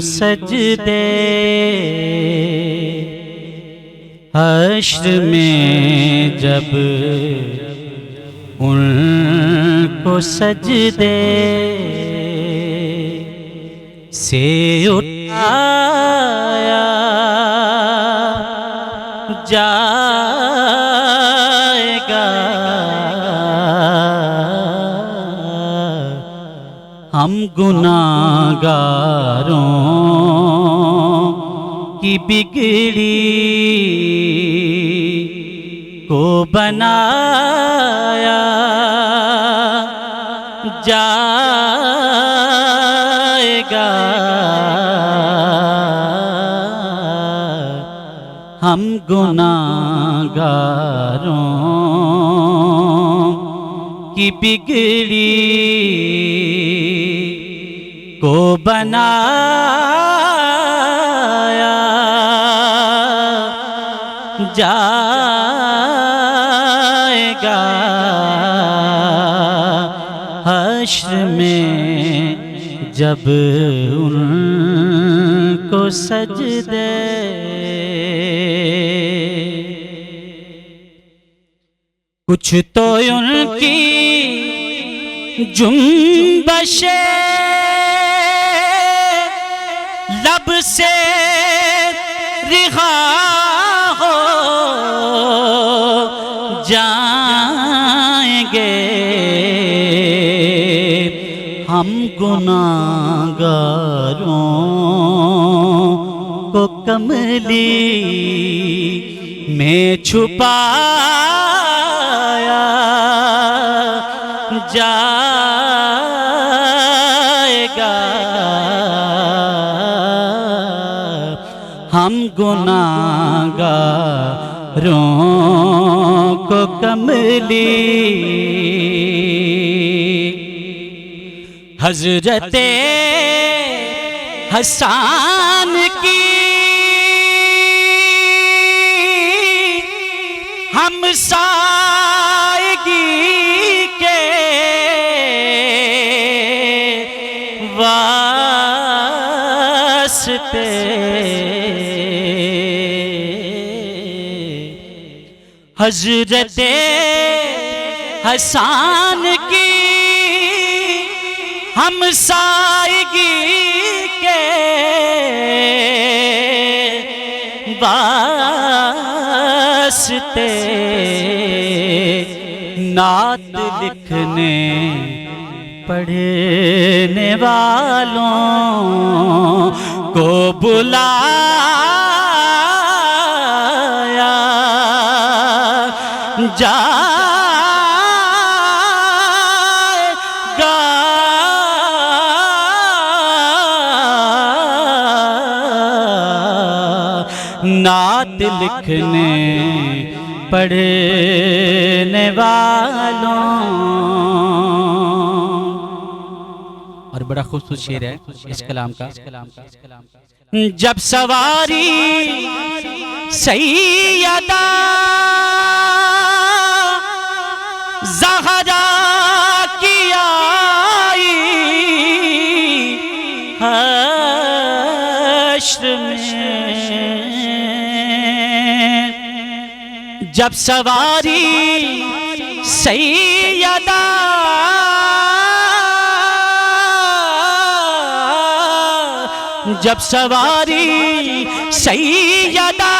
سجدے حشر میں جب ان کو سجدے سے اٹھایا جائے گا، ہم گناہگاروں کی بگڑی کو بنایا جائے گا، ہم گناہگاروں کی بگڑی کو بنایا جائے گا، حشر میں جب ان کو سجدے کچھ تو ان کی جنبشیں لب سے رہا ہو جائیں گے، ہم گناہگاروں کو کملی میں چھپایا جائے گا، ہم گناہگاروں کو کملی حضرت حسان کی ہمسائیگی کے واسطے حضرت حسان کی ہمسائیگی کے واسطے نعت لکھنے پڑھنے والوں کو بلایا جائے گا، نعت لکھنے پڑھنے والوں۔ اور بڑا خوبصورت شعر ہے اس کلام کا، جب سواری سیدہ زہرا کی آئی حشر میں، جب سواری سیدہ جب سواری سیدہ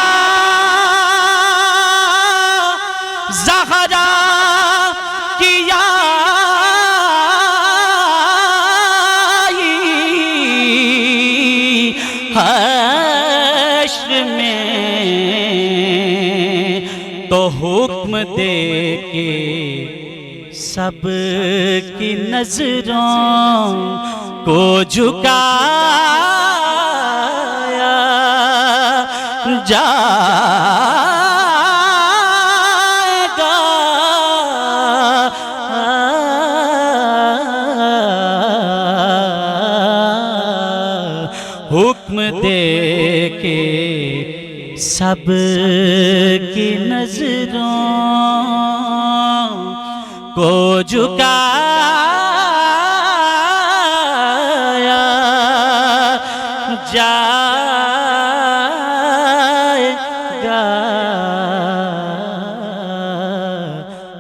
زہرا کی آئی حشر میں، تو حکم دے کے سب کی نظروں کو جھکایا جائے گا، حکم دے کے سب کی نظروں کو جھکایا گا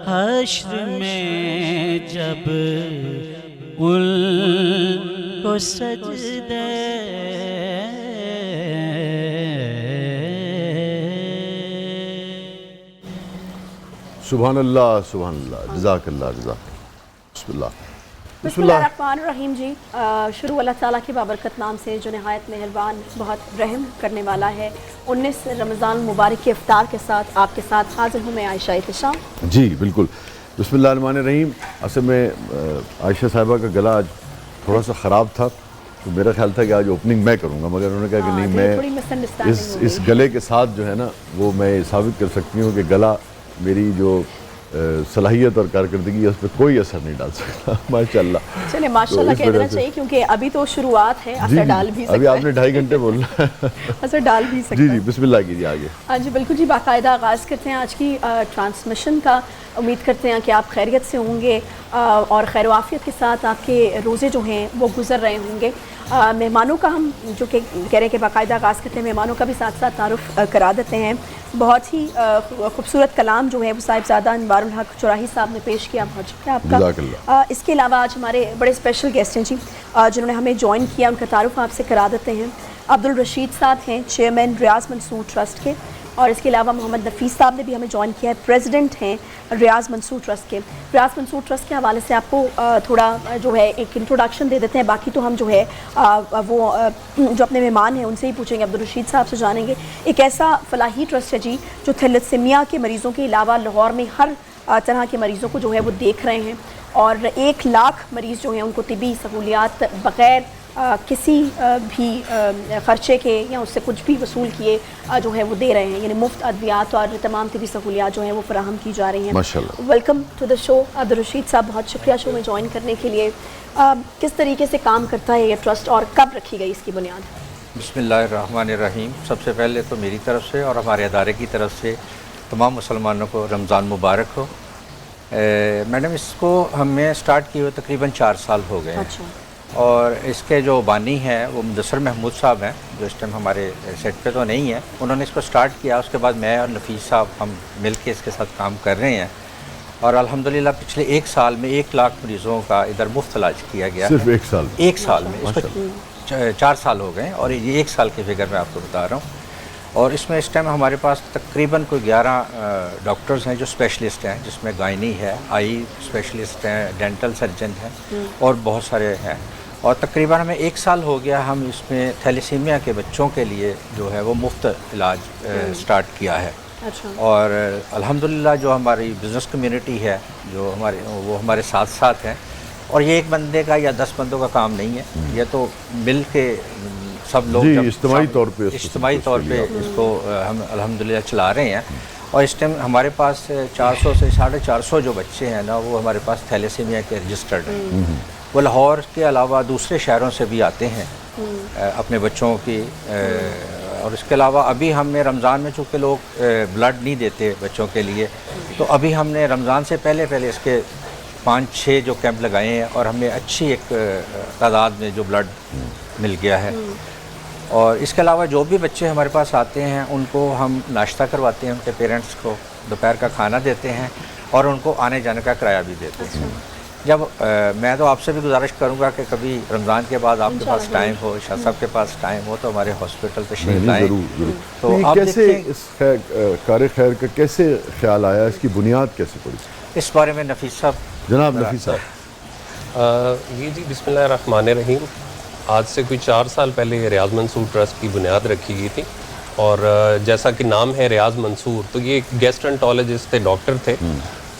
حشر میں جب ان کو سجدے سبحان اللہ سبحان اللہ جزاک اللہ جزاک اللہ. بسم اللہ بسم اللہ الرحمن الرحیم. جی شروع اللہ تعالیٰ کے بابرکت نام سے جو نہایت مہربان بہت رحم کرنے والا ہے. 19 رمضان المبارک کے افطار کے ساتھ آپ کے ساتھ حاضر ہوں میں عائشہ احتشام. جی بالکل. بسم اللہ الرحمن الرحیم. اصل میں عائشہ صاحبہ کا گلا آج تھوڑا سا خراب تھا تو میرا خیال تھا کہ آج اوپننگ میں کروں گا، مگر انہوں نے کہا کہ نہیں، میں اس گلے کے ساتھ جو ہے نا وہ میں ثابت کر سکتی ہوں کہ گلا میری جو صلاحیت اور کارکردگی ہے اس پہ کوئی اثر نہیں ڈال سکتا. ماشاءاللہ. چلے ماشاءاللہ کہہ دینا چاہیے کیونکہ ابھی تو شروعات ہے، اثر ڈال بھی سکتا ہے. ابھی آپ نے 2.5 گھنٹے بولنا ہے. اثر ڈال بھی سکتا ہے. جی بسم اللہ کیجیے آگے. ہاں جی بالکل. جی باقاعدہ آغاز کرتے ہیں آج کی ٹرانسمیشن کا. امید کرتے ہیں کہ آپ خیریت سے ہوں گے اور خیر و عافیت کے ساتھ آپ کے روزے جو ہیں وہ گزر رہے ہوں گے. مہمانوں کا ہم جو کہ کہہ رہے ہیں کہ باقاعدہ آغاز کرتے ہیں، مہمانوں کا بھی ساتھ ساتھ تعارف کرا دیتے ہیں. بہت ہی خوبصورت کلام جو ہے وہ صاحبزادہ انوار الحق چوراہی صاحب نے پیش کیا. بہت شکریہ آپ کا. اس کے علاوہ آج ہمارے بڑے اسپیشل گیسٹ ہیں جی جنہوں نے ہمیں جوائن کیا، ان کا تعارف آپ سے کرا دیتے ہیں. عبدالرشید صاحب ہیں چیئرمین ریاض منصور ٹرسٹ کے، اور اس کے علاوہ محمد نفیس صاحب نے بھی ہمیں جوائن کیا ہے، پریزیڈنٹ ہیں ریاض منصور ٹرسٹ کے. ریاض منصور ٹرسٹ کے حوالے سے آپ کو تھوڑا جو ہے ایک انٹروڈکشن دے دیتے ہیں، باقی تو ہم جو ہے وہ جو اپنے مہمان ہیں ان سے ہی پوچھیں گے. عبدالرشید صاحب سے جانیں گے. ایک ایسا فلاحی ٹرسٹ ہے جی جو تھیلیسیمیا کے مریضوں کے علاوہ لاہور میں ہر طرح کے مریضوں کو جو ہے وہ دیکھ رہے ہیں، اور 1 لاکھ مریض جو ہیں ان کو طبی سہولیات بغیر کسی بھی خرچے کے یا اس سے کچھ بھی وصول کیے جو ہے وہ دے رہے ہیں، یعنی مفت ادویات اور تمام طبی سہولیات جو ہیں وہ فراہم کی جا رہی ہیں. ماشاءاللہ. ویلکم ٹو دا شو عبدالرشید صاحب، بہت شکریہ شو میں جوائن کرنے کے لیے. کس طریقے سے کام کرتا ہے یہ ٹرسٹ اور کب رکھی گئی اس کی بنیاد؟ بسم اللہ الرحمن الرحیم. سب سے پہلے تو میری طرف سے اور ہمارے ادارے کی طرف سے تمام مسلمانوں کو رمضان مبارک ہو. میڈم اس کو ہمیں سٹارٹ کیے ہوئے تقریباً 4 سال ہو گئے ہیں. اچھا. اور اس کے جو بانی ہیں وہ مدثر محمود صاحب ہیں جو اس ٹائم ہمارے سیٹ پہ تو نہیں ہیں. انہوں نے اس کو سٹارٹ کیا، اس کے بعد میں اور نفیس صاحب ہم مل کے اس کے ساتھ کام کر رہے ہیں، اور الحمدللہ پچھلے 1 سال میں 1 لاکھ مریضوں کا ادھر مفت علاج کیا گیا. صرف 1 سال؟ 1 سال میں. اس کو 4 سال ہو گئے، اور یہ 1 سال کی فگر میں آپ کو بتا رہا ہوں. اور اس میں اس ٹائم ہمارے پاس تقریباً کوئی 11 ڈاکٹرز ہیں جو اسپیشلسٹ ہیں، جس میں گائنی ہے، آئی اسپیشلسٹ ہیں، ڈینٹل سرجن ہیں، اور بہت سارے ہیں. اور تقریباً ہمیں 1 سال ہو گیا ہم اس میں تھیلیسیمیا کے بچوں کے لیے جو ہے وہ مفت علاج سٹارٹ کیا ہے. اور الحمدللہ جو ہماری بزنس کمیونٹی ہے جو وہ ہمارے ساتھ ساتھ ہیں. اور یہ 1 بندے کا یا 10 بندوں کا کام نہیں ہے، یہ تو مل کے سب لوگ اجتماعی طور پہ اس کو ہم الحمدللہ چلا رہے ہیں. اور اس ٹائم ہمارے پاس 400 سے 450 جو بچے ہیں نا وہ ہمارے پاس تھیلیسیمیا کے رجسٹرڈ ہیں. وہ لاہور کے علاوہ دوسرے شہروں سے بھی آتے ہیں اپنے بچوں کی. اور اس کے علاوہ ابھی ہم نے رمضان میں چونکہ لوگ بلڈ نہیں دیتے بچوں کے لیے، تو ابھی ہم نے رمضان سے پہلے اس کے 5-6 جو کیمپ لگائے ہیں، اور ہمیں اچھی ایک تعداد میں جو بلڈ مل گیا ہے. اور اس کے علاوہ جو بھی بچے ہمارے پاس آتے ہیں ان کو ہم ناشتہ کرواتے ہیں، ان کے پیرنٹس کو دوپہر کا کھانا دیتے ہیں، اور ان کو آنے جانے کا کرایہ بھی دیتے ہیں. جب میں تو آپ سے بھی گزارش کروں گا کہ کبھی رمضان کے بعد آپ کے پاس ٹائم ہو، شاہ صاحب کے پاس ٹائم ہو، تو ہمارے ہاسپٹل تشریف لائیں. تو کیسے اس کار خیر کا کیسے خیال آیا، اس کی بنیاد کیسے پڑی؟ اس بارے میں نفیس صاحب. جناب نفیس صاحب. جی بسم اللہ الرحمن الرحیم. آج سے کوئی 4 سال پہلے ریاض منصور ٹرسٹ کی بنیاد رکھی گئی تھی، اور جیسا کہ نام ہے ریاض منصور، تو یہ ایک گیسٹرنٹولوجسٹ تھے، ڈاکٹر تھے.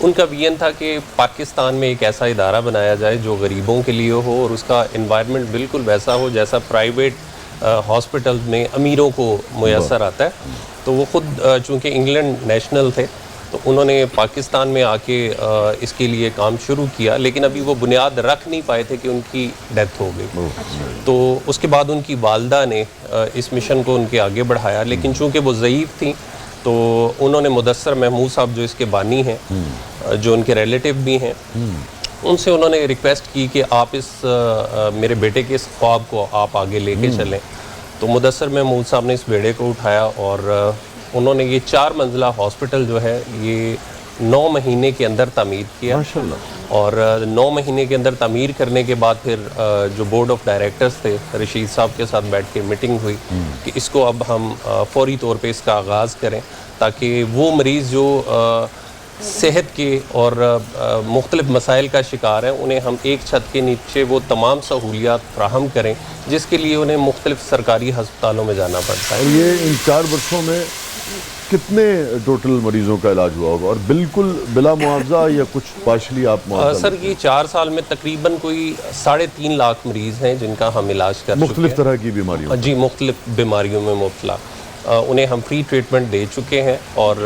ان کا ویژن تھا کہ پاکستان میں ایک ایسا ادارہ بنایا جائے جو غریبوں کے لیے ہو، اور اس کا انوائرمنٹ بالکل ویسا ہو جیسا پرائیویٹ ہاسپٹل میں امیروں کو میسر آتا ہے. تو وہ خود چونکہ انگلینڈ نیشنل تھے تو انہوں نے پاکستان میں آ کے اس کے لیے کام شروع کیا، لیکن ابھی وہ بنیاد رکھ نہیں پائے تھے کہ ان کی ڈیتھ ہو گئی. تو اس کے بعد ان کی والدہ نے اس مشن کو ان کے آگے بڑھایا، لیکن چونکہ وہ ضعیف تھیں تو انہوں نے مدثر محمود صاحب جو اس کے بانی ہیں، جو ان کے ریلیٹیو بھی ہیں، ان سے انہوں نے ریکویسٹ کی کہ آپ اس میرے بیٹے کے اس خواب کو آپ آگے لے کے چلیں. تو مدثر محمود صاحب نے اس بیڑے کو اٹھایا اور انہوں نے یہ 4 منزلہ ہاسپٹل جو ہے یہ 9 مہینے کے اندر تعمیر کیا ماشاءاللہ. اور 9 مہینے کے اندر تعمیر کرنے کے بعد پھر جو بورڈ آف ڈائریکٹرز تھے رشید صاحب کے ساتھ بیٹھ کے میٹنگ ہوئی کہ اس کو اب ہم فوری طور پہ اس کا آغاز کریں تاکہ وہ مریض جو صحت کے اور مختلف مسائل کا شکار ہیں انہیں ہم ایک چھت کے نیچے وہ تمام سہولیات فراہم کریں جس کے لیے انہیں مختلف سرکاری ہسپتالوں میں جانا پڑتا ہے. اور یہ ان 4 برسوں میں کتنے ٹوٹل مریضوں کا علاج ہوا ہوگا اور بالکل بلا معاوضہ یا کچھ پارشلی آپ معاوضہ؟ سر یہ 4 سال میں تقریباً کوئی 3.5 لاکھ مریض ہیں جن کا ہم علاج کر چکے ہیں. مختلف طرح کی بیماریوں؟ جی مختلف بیماریوں میں مبتلا انہیں ہم فری ٹریٹمنٹ دے چکے ہیں اور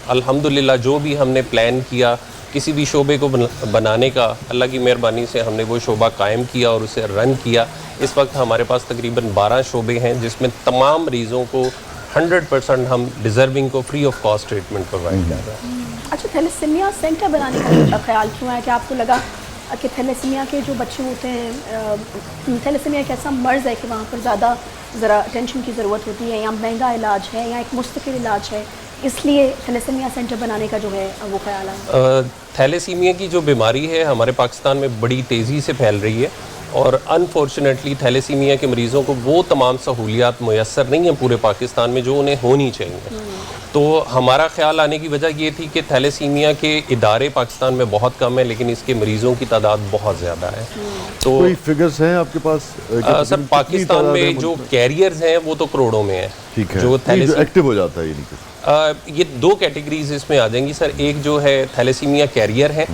الحمدللہ جو بھی ہم نے پلان کیا کسی بھی شعبے کو بنانے کا اللہ کی مہربانی سے ہم نے وہ شعبہ قائم کیا اور اسے رن کیا. اس وقت ہمارے پاس تقریباً 12 شعبے ہیں جس میں تمام مریضوں کو 100% ہم ڈیزرونگ کو free of cost treatment provide کر رہے ہیں. اچھا تھیلیسیمیا سینٹر بنانے کا خیال کیوں ہے کہ آپ کو لگا کہ تھیلیسیمیا کے جو بچے ہوتے ہیں تھیلیسیمیا ایک ایسا مرض ہے کہ وہاں پر زیادہ ذرا اٹینشن کی ضرورت ہوتی ہے یا مہنگا علاج ہے یا ایک مستقل علاج ہے اس لیے تھیلیسیمیا سینٹر بنانے کا جو ہے وہ خیال ہے؟ تھیلیسیمیا کی جو بیماری ہے ہمارے پاکستان میں بڑی تیزی سے پھیل رہی ہے اور انفارچونیٹلی تھیلیسیمیا کے مریضوں کو وہ تمام سہولیات میسر نہیں ہیں پورے پاکستان میں جو انہیں ہونی چاہیے. تو ہمارا خیال آنے کی وجہ یہ تھی کہ تھیلیسیمیا کے ادارے پاکستان میں بہت کم ہیں لیکن اس کے مریضوں کی تعداد بہت زیادہ ہے. تو کوئی فگرز ہیں آپ کے پاس؟ سر پاکستان میں جو کیریئرز ہیں وہ تو کروڑوں میں ہیں. ٹھیک ہے. جو ایکٹیو ہو جاتا ہے یہ 2 کیٹیگریز اس میں آ جائیں گی سر. ایک جو ہے تھیلیسیمیا کیریئر ہے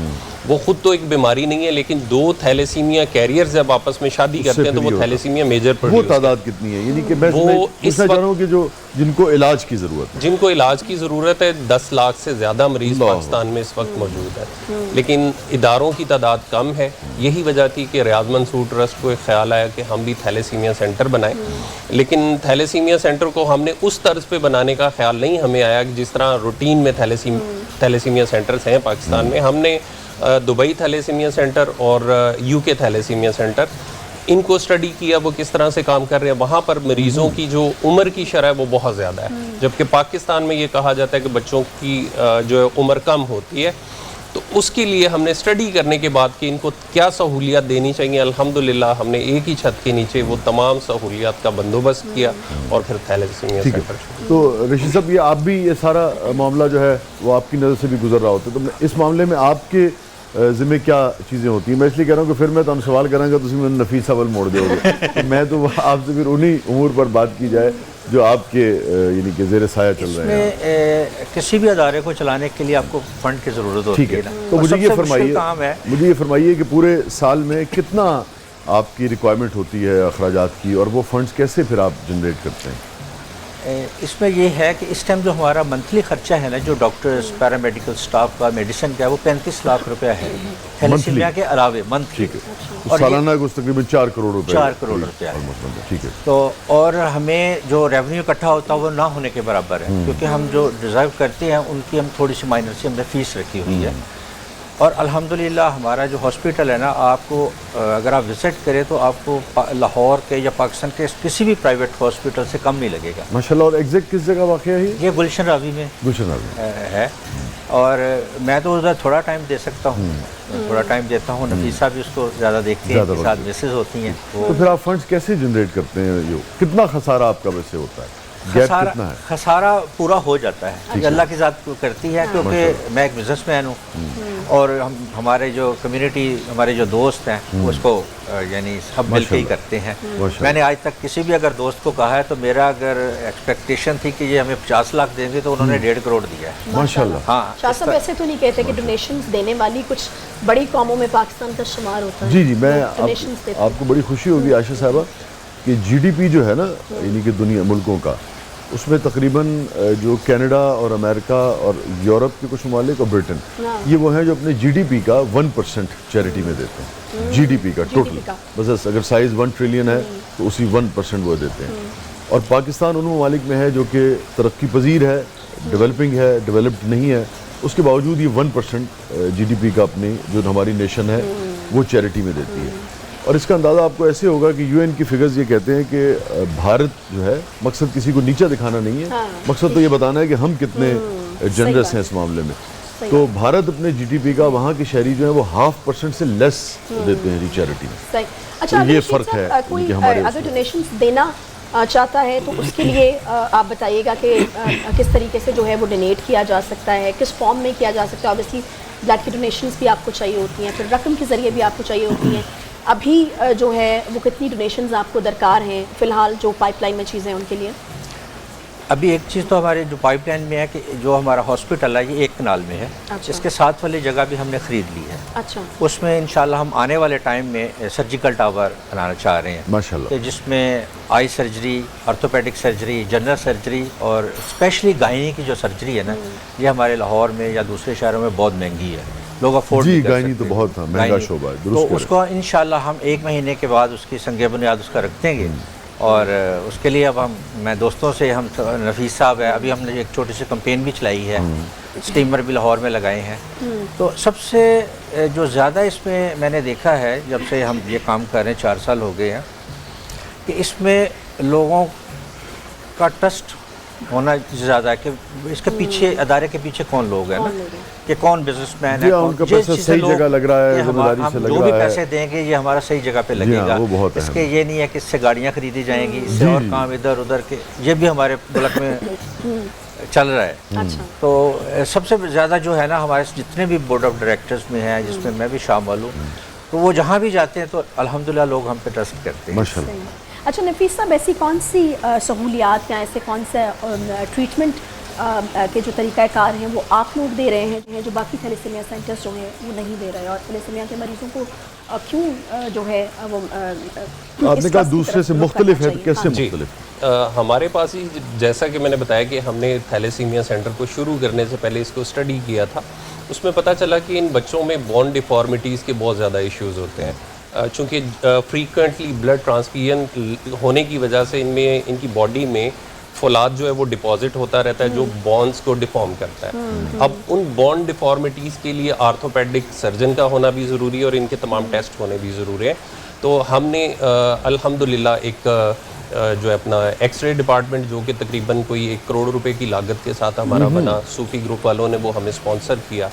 وہ خود تو ایک بیماری نہیں ہے لیکن 2 تھیلیسیمیا کیریئر جب آپس میں شادی کرتے ہیں تو وہ تھیلیسیمیا میجر وہ تعداد کتنی ہے؟ یعنی کہ میں پوچھنا چاہ رہا ہوں کہ جو جن کو علاج کی ضرورت ہے، جن کو علاج کی ضرورت ہے 10 لاکھ سے زیادہ مریض پاکستان میں اس وقت موجود ہے لیکن اداروں کی تعداد کم ہے. یہی وجہ تھی کہ ریاض منصور ٹرسٹ کو ایک خیال آیا کہ ہم بھی تھیلیسیمیا سینٹر بنائیں لیکن تھیلیسیمیا سینٹر کو ہم نے اس طرز پہ بنانے کا خیال نہیں ہمیں آیا کہ جس طرح روٹین میں تھیلیسیمیا سینٹرز ہیں پاکستان میں. ہم نے دبئی تھیلیسیمیا سینٹر اور UK تھیلیسیمیا سینٹر ان کو اسٹڈی کیا وہ کس طرح سے کام کر رہے ہیں. وہاں پر مریضوں کی جو عمر کی شرح وہ بہت زیادہ ہے جبکہ پاکستان میں یہ کہا جاتا ہے کہ بچوں کی جو عمر کم ہوتی ہے. تو اس کے لیے ہم نے اسٹڈی کرنے کے بعد کہ ان کو کیا سہولیات دینی چاہیے الحمدللہ ہم نے ایک ہی چھت کے نیچے وہ تمام سہولیات کا بندوبست کیا اور پھر تھیلیسیمیا سینٹر. تو رشید صاحب یہ آپ بھی یہ سارا معاملہ جو ہے وہ آپ کی نظر سے بھی گزر رہا ہوتا ہے تو اس معاملے میں آپ کے ذمہ کیا چیزیں ہوتی ہیں؟ میں اس لیے کہہ رہا ہوں کہ پھر میں تمہیں سوال کراں گا تو میں نفیس اول موڑ دے گا میں تو آپ سے پھر انہی امور پر بات کی جائے جو آپ کے یعنی کہ زیر سایہ چل رہے ہیں. اس میں کسی بھی ادارے کو چلانے کے لیے آپ کو فنڈ کی ضرورت ہوتی ہے. تو مجھے یہ فرمائیے کہ پورے سال میں کتنا آپ کی ریکوائرمنٹ ہوتی ہے اخراجات کی اور وہ فنڈز کیسے پھر آپ جنریٹ کرتے ہیں؟ اس میں یہ ہے کہ اس ٹائم جو ہمارا منتھلی خرچہ ہے نا جو ڈاکٹرز پیرامیڈیکل سٹاف کا میڈیسن کا ہے وہ 35 لاکھ روپیہ ہے تھیلیسیمیا کے علاوہ منتھلی. اور سالانہ کو تقریباً 4 کروڑ روپے 4 کروڑ روپیہ ہے. ٹھیک ہے. تو اور ہمیں جو ریونیو اکٹھا ہوتا ہے وہ نہ ہونے کے برابر ہے کیونکہ ہم جو ڈیزرو کرتے ہیں ان کی ہم تھوڑی سی مائنر سی ہم نے فیس رکھی ہوئی ہے. اور الحمدللہ ہمارا جو ہاسپٹل ہے نا آپ کو اگر آپ وزٹ کریں تو آپ کو لاہور کے یا پاکستان کے کسی بھی پرائیویٹ ہاسپٹل سے کم نہیں لگے گا. ماشاءاللہ. اور ایگزیکٹ کس جگہ واقع ہے یہ گلشن راوی میں ہے اور میں تو ادھر تھوڑا ٹائم دے سکتا ہوں تھوڑا ٹائم دیتا ہوں. نفیسہ بھی اس کو زیادہ دیکھتی ہیں ساتھ میسز ہوتی ہیں. تو پھر آپ فنڈز کیسے جنریٹ کرتے ہیں؟ جو کتنا خسارہ آپ کا ویسے ہوتا ہے؟ خسارہ پورا ہو جاتا ہے یہ اللہ کی ذات کرتی ہے کیونکہ میں ایک بزنس مین ہوں اور ہمارے جو کمیونٹی ہمارے جو دوست ہیں اس کو یعنی سب مل کے ہی کرتے ہیں. میں نے آج تک کسی بھی اگر دوست کو کہا ہے تو میرا اگر ایکسپیکٹیشن تھی کہ یہ ہمیں 50 لاکھ دیں گے تو انہوں نے 1.5 کروڑ دیا ہے. ماشاءاللہ. ہاں شاہ صاحب ایسے تو نہیں کہتے کہ ڈونیشنز دینے والی کچھ بڑی قوموں میں پاکستان کا شمار ہوتا ہے؟ جی میں آپ کو بڑی خوشی ہوگی عائشہ صاحبہ کہ GDP جو ہے نا یعنی کہ دنیا ملکوں کا اس میں تقریباً جو کینیڈا اور امریکہ اور یورپ کے کچھ ممالک اور برٹن یہ وہ ہیں جو اپنے GDP کا 1% چیریٹی میں دیتے ہیں. GDP کا ٹوٹل بس اگر سائز 1 ٹریلین ہے تو اسی 1% وہ دیتے ہیں. اور پاکستان ان ممالک میں ہے جو کہ ترقی پذیر ہے ڈیولپنگ ہے ڈیولپڈ نہیں ہے اس کے باوجود یہ 1% GDP کا اپنی جو ہماری نیشن ہے وہ چیریٹی میں دیتی ہے. اور اس کا اندازہ آپ کو ایسے ہوگا کہ UN کی فگرز یہ کہتے ہیں کہ بھارت جو ہے مقصد کسی کو نیچا دکھانا نہیں ہے، مقصد تو یہ بتانا ہے کہ ہم کتنے جنرس ہیں اس معاملے میں. تو بھارت اپنے GDP کا وہاں کے شہری جو ہیں وہ 0.5% سے لیس دیتے ہیں چیریٹی میں. اچھا یہ فرق ہے کوئی ہمارے اگر ڈونیشنز دینا چاہتا ہے تو اس کے لیے آپ بتائیے گا کہ کس طریقے سے جو ہے وہ ڈونیٹ کیا جا سکتا ہے، کس فارم میں کیا جا سکتا ہے. اوبیسلی بلڈ کی ڈونیشنز بھی آپ کو چاہیے ہوتی ہیں، پھر رقم کے ذریعے بھی آپ کو چاہیے ہوتی ہیں. ابھی جو ہے وہ کتنی ڈونیشنز آپ کو درکار ہیں فی الحال جو پائپ لائن میں چیزیں ان کے لیے؟ ابھی ایک چیز تو ہمارے جو پائپ لائن میں ہے کہ جو ہمارا ہاسپٹل ہے یہ 1 کنال میں ہے. اس کے ساتھ والی جگہ بھی ہم نے خرید لی ہے. اچھا. اس میں انشاءاللہ ہم آنے والے ٹائم میں سرجیکل ٹاور بنانا چاہ رہے ہیں ماشاءاللہ، کہ جس میں eye surgery, orthopaedic surgery, general surgery اور اسپیشلی گائنی کی جو سرجری ہے نا، یہ ہمارے لاہور میں یا دوسرے شہروں میں بہت مہنگی ہے، لوگ افورڈ جی گائنی تو بہت مہنگا شعبہ ہے. تو اس کو انشاءاللہ ہم 1 مہینے کے بعد اس کی سنگ بنیاد اس کا رکھ دیں گے. اور اس کے لیے اب میں دوستوں سے ہم نفیس صاحب ہے، ابھی ہم نے ایک چھوٹی سی کمپین بھی چلائی ہے، سٹیمر بھی لاہور میں لگائے ہیں. تو سب سے جو زیادہ اس میں نے دیکھا ہے جب سے ہم یہ کام کر رہے ہیں 4 سال ہو گئے ہیں کہ اس میں لوگوں کا ٹرسٹ ہونا زیادہ ہے کہ اس کے پیچھے ادارے کے پیچھے کون لوگ ہیں نا، کہ کون بزنس مین ہے، ان کا پیسہ صحیح جگہ لگ رہا ہے، ذمہ داری سے لگ رہا ہے، جو بھی پیسے دیں گے یہ ہمارا صحیح جگہ پہ لگے گا. اس کے یہ نہیں ہے کہ اس سے گاڑیاں خریدی جائیں گی، اس سے اور کام ادھر ادھر کے، یہ بھی ہمارے ملک میں چل رہا ہے. تو سب سے زیادہ جو ہے نا ہمارے جتنے بھی بورڈ آف ڈائریکٹرز میں ہیں جس میں میں بھی شامل ہوں، تو وہ جہاں بھی جاتے ہیں تو الحمدللہ لوگ ہم پہ ٹرسٹ کرتے ہیں. اچھا نفیس صاحب، ایسی کون سی سہولیات یا ایسے کون سے ٹریٹمنٹ کے جو طریقہ کار ہیں وہ آپ لوگ دے رہے ہیں جو باقی تھیلیسیمیا سینٹرز جو ہیں وہ نہیں دے رہے، اور تھیلیسیمیا کے مریضوں کو کیوں جو ہے وہ آپ نے کہا دوسرے سے مختلف ہے، کیسے مختلف؟ ہمارے پاس ہی جیسا کہ میں نے بتایا کہ ہم نے تھیلیسیمیا سینٹر کو شروع کرنے سے پہلے اس کو اسٹڈی کیا تھا. اس میں پتہ چلا کہ ان بچوں میں بون ڈیفارمیٹیز کے بہت زیادہ ایشوز ہوتے ہیں، چونکہ فریکوینٹلی بلڈ ٹرانسفیوژن ہونے کی وجہ سے ان کی باڈی میں فولاد جو ہے وہ ڈپازٹ ہوتا رہتا ہے جو بونز کو ڈیفارم کرتا ہے. اب ان بون ڈیفارمیٹیز کے لیے آرتھوپیڈک سرجن کا ہونا بھی ضروری ہے اور ان کے تمام ٹیسٹ ہونے بھی ضروری ہے. تو ہم نے الحمدللہ ایک جو ہے اپنا ایکس رے ڈپارٹمنٹ جو کہ تقریباً کوئی 1 کروڑ روپے کی لاگت کے ساتھ ہمارا بنا، صوفی گروپ والوں نے وہ ہمیں اسپانسر کیا،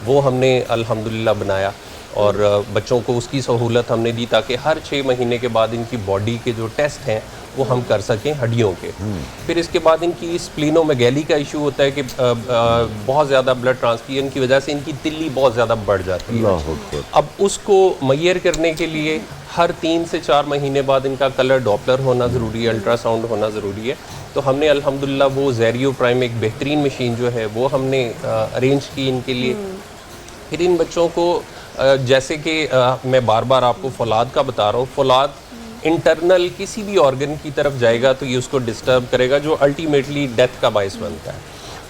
وہ ہم نے الحمدللہ بنایا اور بچوں کو اس کی سہولت ہم نے دی تاکہ ہر 6 مہینے کے بعد ان کی باڈی کے جو ٹیسٹ ہیں وہ ہم کر سکیں ہڈیوں کے. پھر اس کے بعد ان کی اسپلینومیگیلی کا ایشو ہوتا ہے کہ بہت زیادہ بلڈ ٹرانسفیوژن کی وجہ سے ان کی تلی بہت زیادہ بڑھ جاتی ہے. اب اس کو میئر کرنے کے لیے ہر 3 سے 4 مہینے بعد ان کا کلر ڈاپلر ہونا ضروری ہے، الٹرا ساؤنڈ ہونا ضروری ہے. تو ہم نے الحمدللہ وہ زیریو پرائم ایک بہترین مشین جو ہے وہ ہم نے ارینج کی ان کے لیے. پھر ان بچوں کو جیسے کہ میں بار بار آپ کو فولاد کا بتا رہا ہوں، فولاد انٹرنل کسی بھی آرگن کی طرف جائے گا تو یہ اس کو ڈسٹرب کرے گا جو الٹیمیٹلی ڈیتھ کا باعث بنتا ہے.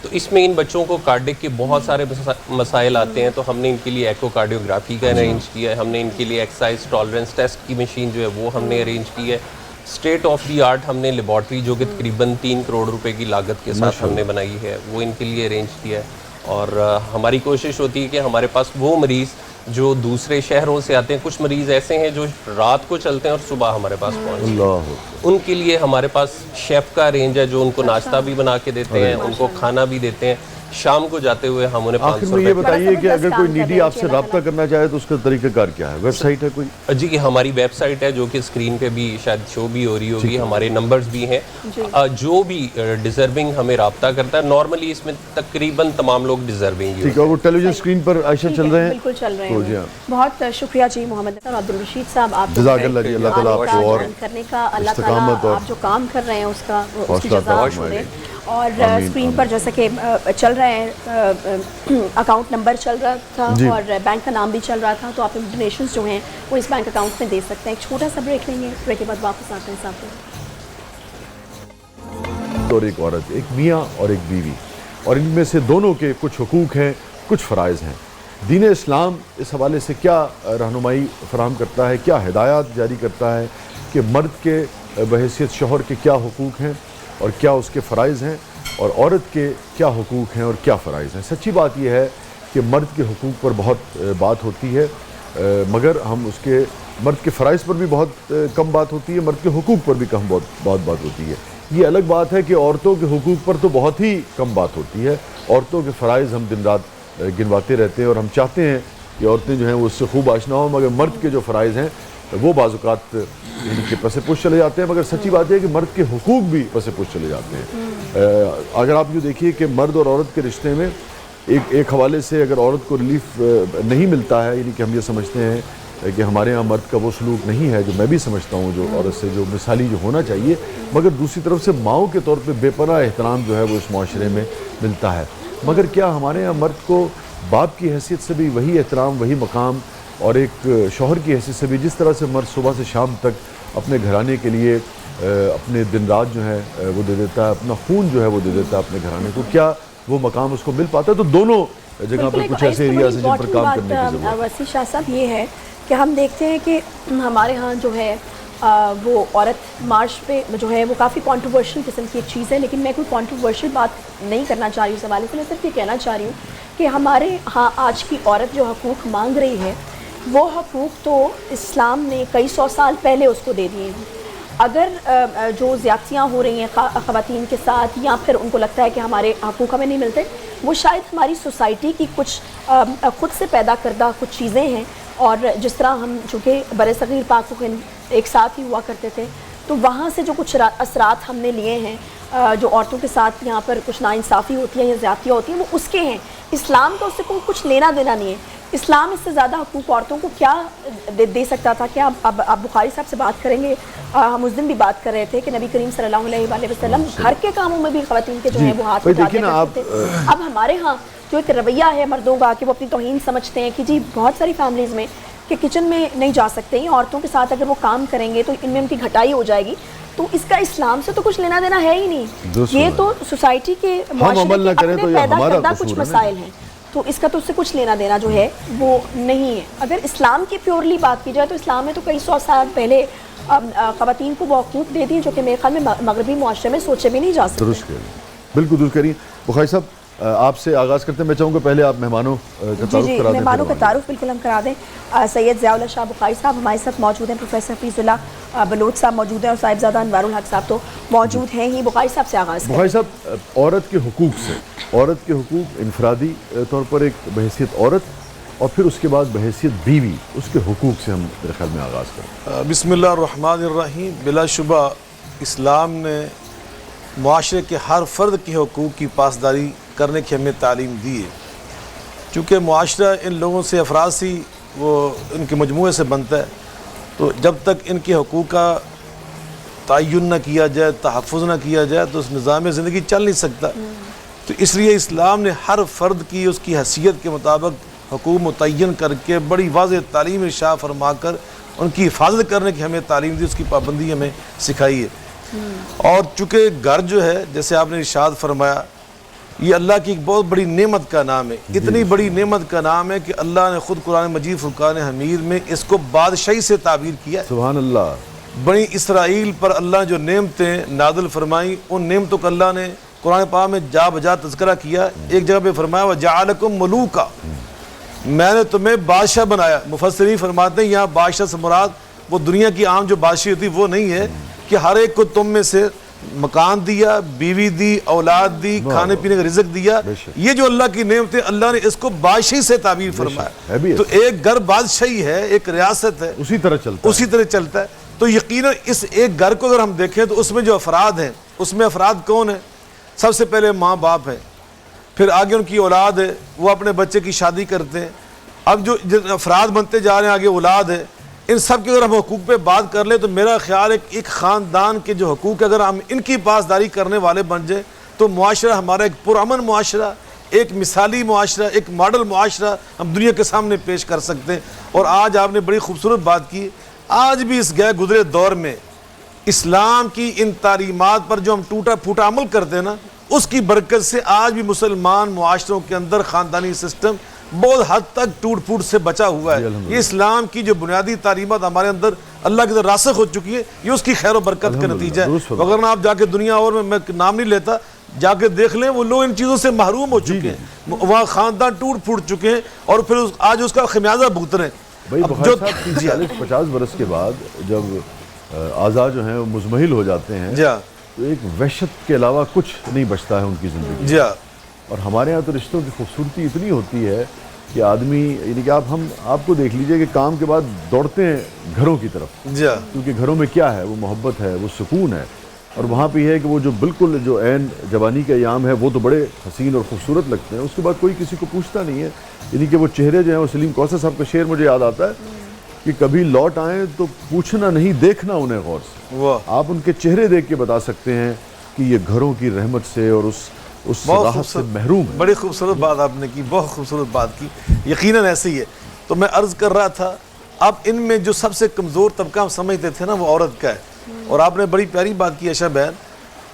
تو اس میں ان بچوں کو کارڈک کے بہت سارے مسائل آتے ہیں، تو ہم نے ان کے لیے ایکو کارڈیوگرافی کا ارینج کیا ہے، ہم نے ان کے لیے ایکسرسائز ٹالرنس ٹیسٹ کی مشین جو ہے وہ ہم نے ارینج کی ہے. اسٹیٹ آف دی آرٹ ہم نے لیبارٹری جو کہ تقریباً 3 کروڑ روپے کی لاگت کے ساتھ ہم نے بنائی ہے وہ ان کے لیے ارینج کیا ہے. اور ہماری کوشش ہوتی ہے کہ ہمارے پاس وہ مریض جو دوسرے شہروں سے آتے ہیں، کچھ مریض ایسے ہیں جو رات کو چلتے ہیں اور صبح ہمارے پاس پہنچتے ہیں، ان کے لیے ہمارے پاس شیف کا رینج ہے جو ان کو ناشتہ بھی بنا کے دیتے ہیں، ان کو کھانا بھی دیتے ہیں. شام کو جاتے ہوئے ہم انہیں 500 روپے. یہ بتائیے کہ اگر کوئی نیڈی آپ سے رابطہ کرنا چاہے تو اس کا طریقہ کار کیا ہے؟ ویب سائٹ ہے کوئی؟ جی ہماری ویب سائٹ ہے جو کہ اسکرین پہ بھی شاید شو بھی ہو رہی ہوگی، ہمارے نمبرز بھی ہیں. جو بھی ڈیزرونگ ہمیں رابطہ کرتا ہے، نارملی اس میں تقریباً تمام لوگ ڈیزرونگ. ٹھیک ہے، وہ ٹیلی ویژن اسکرین پر عائشہ چل رہے ہیں؟ بالکل چل رہے ہیں. بہت شکریہ جی محمد صاحب، عبدالرشید صاحب، آپ جزاک اللہ جی، اللہ تعالیٰ آپ کو اور کرنے کا، اللہ تعالیٰ آپ جو کام کر رہے ہیں اس کا اس کی جزا دے. اور اسکرین پر جیسا کہ چل رہے ہیں اکاؤنٹ نمبر چل رہا تھا اور بینک کا نام بھی چل رہا تھا، تو آپ ڈونیشنز جو ہیں وہ اس بینک اکاؤنٹ میں دے سکتے ہیں. ایک چھوٹا سا بریک لیں گے، بریک کے بعد واپس آتے ہیں صاحب. اور ایک عورت، ایک میاں اور ایک بیوی، اور ان میں سے دونوں کے کچھ حقوق ہیں، کچھ فرائض ہیں. دین اسلام اس حوالے سے کیا رہنمائی فراہم کرتا ہے، کیا ہدایات جاری کرتا ہے کہ مرد کے بحیثیت شوہر کے کیا حقوق ہیں اور کیا اس کے فرائض ہیں، اور عورت کے کیا حقوق ہیں اور کیا فرائض ہیں. سچی بات یہ ہے کہ مرد کے حقوق پر بہت بات ہوتی ہے، مگر ہم اس کے مرد کے فرائض پر بھی بہت کم بات ہوتی ہے، مرد کے حقوق پر بھی بہت بات ہوتی ہے۔ یہ الگ بات ہے کہ عورتوں کے حقوق پر تو بہت ہی کم بات ہوتی ہے، عورتوں کے فرائض ہم دن رات گنواتے رہتے ہیں اور ہم چاہتے ہیں کہ عورتیں جو ہیں وہ اس سے خوب آشنا ہوں، مگر مرد کے جو فرائض ہیں وہ بعض اوقات ان کے پس پش چلے جاتے ہیں۔ مگر سچی بات ہے کہ مرد کے حقوق بھی پس پش چلے جاتے ہیں۔ اگر آپ یہ دیکھیے کہ مرد اور عورت کے رشتے میں ایک حوالے سے اگر عورت کو ریلیف نہیں ملتا ہے، یعنی کہ ہم یہ سمجھتے ہیں کہ ہمارے ہاں مرد کا وہ سلوک نہیں ہے جو میں بھی سمجھتا ہوں جو عورت سے جو مثالی جو ہونا چاہیے، مگر دوسری طرف سے ماؤں کے طور پہ بے پناہ احترام جو ہے وہ اس معاشرے میں ملتا ہے۔ مگر کیا ہمارے ہاں مرد کو باپ کی حیثیت سے بھی وہی احترام، وہی مقام، اور ایک شوہر کی حیثیت سے بھی جس طرح سے مرد صبح سے شام تک اپنے گھرانے کے لیے اپنے دن رات جو ہے وہ دے دیتا ہے، اپنا خون جو ہے وہ دے دیتا ہے اپنے گھرانے کو، کیا وہ مقام اس کو مل پاتا ہے؟ تو دونوں جگہ پر کچھ ایسے ایریاز ہیں جن پر کام کرنے کی ضرورت ہے۔ وسیع شاہ صاحب یہ ہے کہ ہم دیکھتے ہیں کہ ہمارے ہاں جو ہے وہ عورت مارچ پہ جو ہے وہ کافی کنٹروورشل قسم کی ایک چیز ہے، لیکن میں کوئی کنٹروورشل بات نہیں کرنا چاہ رہی ہوں اس حوالے سے، میں صرف یہ کہنا چاہ رہی ہوں کہ ہمارے ہاں آج کی عورت جو حقوق مانگ رہی ہے وہ حقوق تو اسلام نے کئی سو سال پہلے اس کو دے دیے ہیں۔ اگر جو زیادتیاں ہو رہی ہیں خواتین کے ساتھ، یا پھر ان کو لگتا ہے کہ ہمارے حقوق ہمیں نہیں ملتے، وہ شاید ہماری سوسائٹی کی کچھ خود سے پیدا کردہ کچھ چیزیں ہیں، اور جس طرح ہم چونکہ برصغیر پاک و ہند ایک ساتھ ہی ہوا کرتے تھے، تو وہاں سے جو کچھ اثرات ہم نے لیے ہیں، جو عورتوں کے ساتھ یہاں پر کچھ ناانصافی ہوتی ہے یا زیادتیاں ہوتی ہیں، وہ اس کے ہیں۔ اسلام کا اس سے کوئی کچھ لینا دینا نہیں ہے۔ اسلام اس سے زیادہ حقوق عورتوں کو کیا دے سکتا تھا؟ کیا اب بخاری صاحب سے بات کریں گے؟ ہم اس دن بھی بات کر رہے تھے کہ نبی کریم صلی اللہ علیہ وآلہ وسلم گھر کے کاموں میں بھی خواتین کے جو ہیں وہ ہاتھ اٹھاتے کرتے تھے۔ اب ہمارے ہاں جو ایک رویہ ہے مردوں کا کہ وہ اپنی توہین سمجھتے ہیں کہ جی بہت ساری فیملیز میں کہ کچن میں نہیں جا سکتے ہیں عورتوں کے ساتھ، اگر وہ کام کریں گے تو ان میں ان کی گھٹائی ہو جائے گی، تو اس کا اسلام سے تو کچھ لینا دینا ہے ہی نہیں۔ یہ تو سوسائٹی کے معاشرے کے اپنے پیدا کردہ کچھ مسائل ہیں، تو اس کا تو اس سے کچھ لینا دینا جو ہے وہ نہیں ہے۔ اگر اسلام کی پیورلی بات کی جائے تو اسلام نے تو کئی سو سال پہلے خواتین کو وہ حقوق دے دی جو کہ میرے خیال میں مغربی معاشرے میں سوچے بھی نہیں جا سکتے۔ درست کہہ رہی ہیں، بالکل درست کہہ رہی ہیں۔ بخاری صاحب آپ سے آغاز کرتے ہیں، میں چاہوں گا پہلے آپ مہمانوں کا تعارف کرا دیں۔ مہمانوں کا تعارف بالکل ہم کرا دیں۔ سید ضیاء اللہ شاہ بخاری صاحب ہمارے ساتھ موجود ہیں، پروفیسر حفیظ اللہ بلوچ صاحب موجود ہیں، اور صاحبزادہ انوار الحق صاحب تو موجود ہیں ہی۔ بخاری صاحب سے آغاز کریں۔ بخاری صاحب، عورت کے حقوق سے، عورت کے حقوق انفرادی طور پر ایک بحیثیت عورت اور پھر اس کے بعد بحیثیت بیوی، اس کے حقوق سے ہم میرے خیال میں آغاز کریں۔ بسم اللہ الرحمن الرحیم۔ بلا شبہ اسلام نے معاشرے کے ہر فرد کے حقوق کی پاسداری کرنے کی ہمیں تعلیم دی ہے، چونکہ معاشرہ ان لوگوں سے افراد سے وہ ان کے مجموعے سے بنتا ہے، تو جب تک ان کے حقوق کا تعین نہ کیا جائے، تحفظ نہ کیا جائے، تو اس نظام زندگی چل نہیں سکتا۔ تو اس لیے اسلام نے ہر فرد کی اس کی حیثیت کے مطابق حقوق متعین کر کے بڑی واضح تعلیم ارشاد فرما کر ان کی حفاظت کرنے کی ہمیں تعلیم دی، اس کی پابندی ہمیں سکھائی ہے۔ اور چونکہ گھر جو ہے، جیسے آپ نے ارشاد فرمایا، یہ اللہ کی ایک بہت بڑی نعمت کا نام ہے، اتنی بڑی نعمت کا نام ہے کہ اللہ نے خود قرآن مجید فرقان حمید میں اس کو بادشاہی سے تعبیر کیا ہے۔ سبحان اللہ۔ بنی اسرائیل پر اللہ جو نعمتیں نازل فرمائیں، ان نعمتوں کو اللہ نے قرآن پاک میں جا بجا تذکرہ کیا۔ ایک جگہ پہ فرمایا وَجَعَلَكُمْ مُلُوكًا، میں نے تمہیں بادشاہ بنایا۔ مفسرین فرماتے ہیں یہاں بادشاہ سے مراد وہ دنیا کی عام جو بادشاہی ہوتی وہ نہیں ہے، کہ ہر ایک کو تم میں سے مکان دیا، بیوی دی، اولاد دی، کھانے پینے کا رزق دیا۔ یہ جو اللہ کی نعمت ہے، اللہ نے اس کو بادشاہی سے تعبیر فرمایا۔ تو ایک گھر بادشاہی ہے، ایک ریاست ہے، اسی طرح چلتا ہے۔ تو یقیناً اس ایک گھر کو اگر ہم دیکھیں تو اس میں جو افراد ہیں، اس میں افراد کون ہیں؟ سب سے پہلے ماں باپ ہیں، پھر آگے ان کی اولاد ہے، وہ اپنے بچے کی شادی کرتے ہیں۔ اب جو افراد بنتے جا رہے ہیں، آگے اولاد ہے، ان سب کے اگر ہم حقوق پہ بات کر لیں تو میرا خیال ہے کہ ایک خاندان کے جو حقوق اگر ہم ان کی پاسداری کرنے والے بن جائیں تو معاشرہ ہمارا ایک پرامن معاشرہ، ایک مثالی معاشرہ، ایک ماڈل معاشرہ ہم دنیا کے سامنے پیش کر سکتے ہیں۔ اور آج آپ نے بڑی خوبصورت بات کی، آج بھی اس گئے گزرے دور میں اسلام کی ان تعلیمات پر جو ہم ٹوٹا پھوٹا عمل کرتے ہیں نا، اس کی برکت سے آج بھی مسلمان معاشروں کے اندر خاندانی سسٹم بہت حد تک ٹوٹ پھوٹ سے بچا ہوا ہے۔ یہ اسلام کی جو بنیادی تعلیمات ہمارے اندر اللہ کی طرف راسخ ہو چکی ہے، یہ اس کی خیر و برکت کا نتیجہ ہے۔ وگرنہ آپ جا کے دنیا اور میں نام نہیں لیتا، جا کے دیکھ لیں وہ لوگ ان چیزوں سے محروم ہو چکے ہیں، وہاں خاندان ٹوٹ پھوٹ چکے ہیں اور پھر آج اس کا خمیازہ بھگت رہے ہیں۔ بھائی اب بخاری صاحب 40-50 برس کے بعد جب اعضاء جو ہیں وہ مزمحل ہو جاتے ہیں جی ہاں تو ایک وحشت کے علاوہ کچھ نہیں بچتا ہے ان کی زندگی. جی ہاں اور ہمارے ہاں تو رشتوں کی خوبصورتی اتنی ہوتی ہے کہ آدمی یعنی کہ آپ کو دیکھ لیجئے کہ کام کے بعد دوڑتے ہیں گھروں کی طرف, جی ہاں کیونکہ گھروں میں کیا ہے, وہ محبت ہے, وہ سکون ہے. اور وہاں پہ یہ ہے کہ وہ جو بالکل جو عین جوانی کے ایام ہے وہ تو بڑے حسین اور خوبصورت لگتے ہیں, اس کے بعد کوئی کسی کو پوچھتا نہیں ہے. یعنی کہ وہ چہرے جو ہیں, وہ سلیم کوثر صاحب کا شعر مجھے یاد آتا ہے کہ کبھی لوٹ آئیں تو پوچھنا نہیں, دیکھنا انہیں غور سے. واہ, آپ ان کے چہرے دیکھ کے بتا سکتے ہیں کہ یہ گھروں کی رحمت سے اور اس راحت سے محروم ہے. بڑی خوبصورت بات آپ نے کی, بہت خوبصورت بات کی, یقیناً ایسے ہی ہے. تو میں عرض کر رہا تھا اب ان میں جو سب سے کمزور طبقہ ہم سمجھتے تھے نا وہ عورت کا ہے. اور آپ نے بڑی پیاری بات کی عائشہ بہن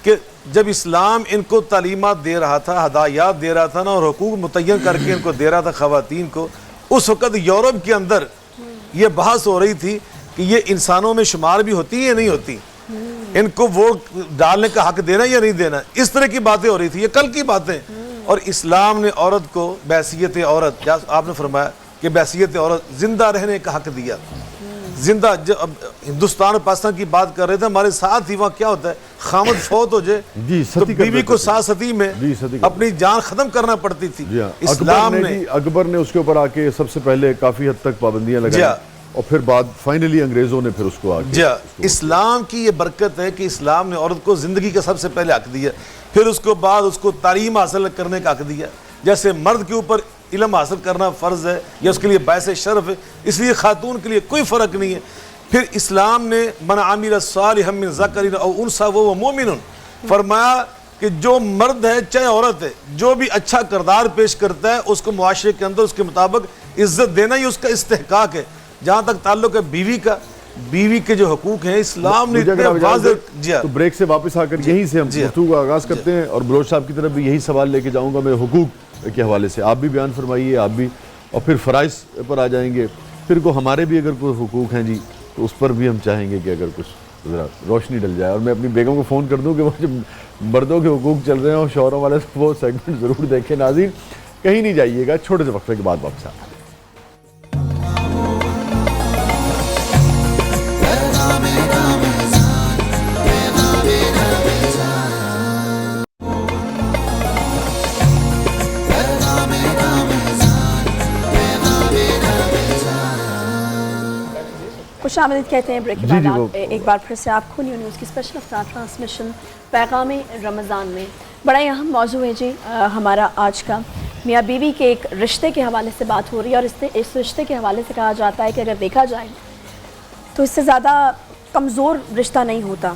کہ جب اسلام ان کو تعلیمات دے رہا تھا, ہدایات دے رہا تھا نا, اور حقوق متعین کر کے ان کو دے رہا تھا خواتین کو, اس وقت یورپ کے اندر یہ بحث ہو رہی تھی کہ یہ انسانوں میں شمار بھی ہوتی ہے یا نہیں ہوتی, ان کو ووٹ ڈالنے کا حق دینا یا نہیں دینا, اس طرح کی باتیں ہو رہی تھی. یہ کل کی باتیں. اور اسلام نے عورت کو بحیثیت عورت, آپ نے فرمایا کہ بحیثیت عورت زندہ رہنے کا حق دیا. زندہ اب ہندوستان اور پاکستان کی بات کر رہے تھے, ہمارے ساتھ ہی وہاں کیا ہوتا ہے, خامد فوت ہو جائے تو بیوی کو ساتھ ستی میں اپنی جان ختم کرنا پڑتی تھی. اسلام نے, اکبر نے اس کے اوپر آ کے سب سے پہلے کافی حد تک پابندیاں لگائیں, اور پھر بعد فائنلی انگریزوں نے پھر اس کو آگے. اسلام کی یہ برکت ہے کہ اسلام نے عورت کو زندگی کا سب سے پہلے حق دیا, پھر اس کو بعد اس کو تعلیم حاصل کرنے کا حق دیا. جیسے مرد کے اوپر علم حاصل کرنا فرض ہے یا اس کے لیے باعث شرف ہے, اس لیے خاتون کے لیے کوئی فرق نہیں ہے. پھر اسلام نے من عمل صالحا من ذکر او انثی وهو مؤمن, فرمایا کہ جو مرد ہے چاہے عورت ہے, جو بھی اچھا کردار پیش کرتا ہے اس کو معاشرے کے اندر اس کے مطابق عزت دینا ہی اس کا استحقاق ہے. جہاں تک تعلق ہے بیوی کا, بیوی کے جو حقوق ہیں اسلام نے اتنے واضح. تو بریک سے واپس آ کر یہیں سے ہم گفتگو کا آغاز کرتے ہیں, اور بلوچ صاحب کی طرف بھی یہی سوال لے کے جاؤں گا میں حقوق کے حوالے سے. آپ بھی بیان فرمائیے, آپ بھی, اور پھر فرائض پر آ جائیں گے, پھر کو ہمارے بھی اگر کوئی حقوق ہیں جی تو اس پر بھی ہم چاہیں گے کہ اگر کچھ ذرا روشنی ڈل جائے. اور میں اپنی بیگم کو فون کر دوں کہ وہ جو مردوں کے حقوق چل رہے ہیں اور شوہروں والے وہ سیگمنٹ ضرور دیکھیں. ناظرین کہیں نہیں جائیے گا, چھوٹے سے وقفے کے بعد واپس آئیں. خوش آمدید کہتے ہیں بریک کے بعد. آپ ایک بار پھر سے آپ کو نیوز کی اسپیشل افطار ٹرانسمیشن پیغام رمضان میں بڑا ہی اہم موضوع ہے جی ہمارا آج کا. میاں بیوی کے ایک رشتے کے حوالے سے بات ہو رہی ہے, اور اس رشتے کے حوالے سے کہا جاتا ہے کہ اگر دیکھا جائے تو اس سے زیادہ کمزور رشتہ نہیں ہوتا.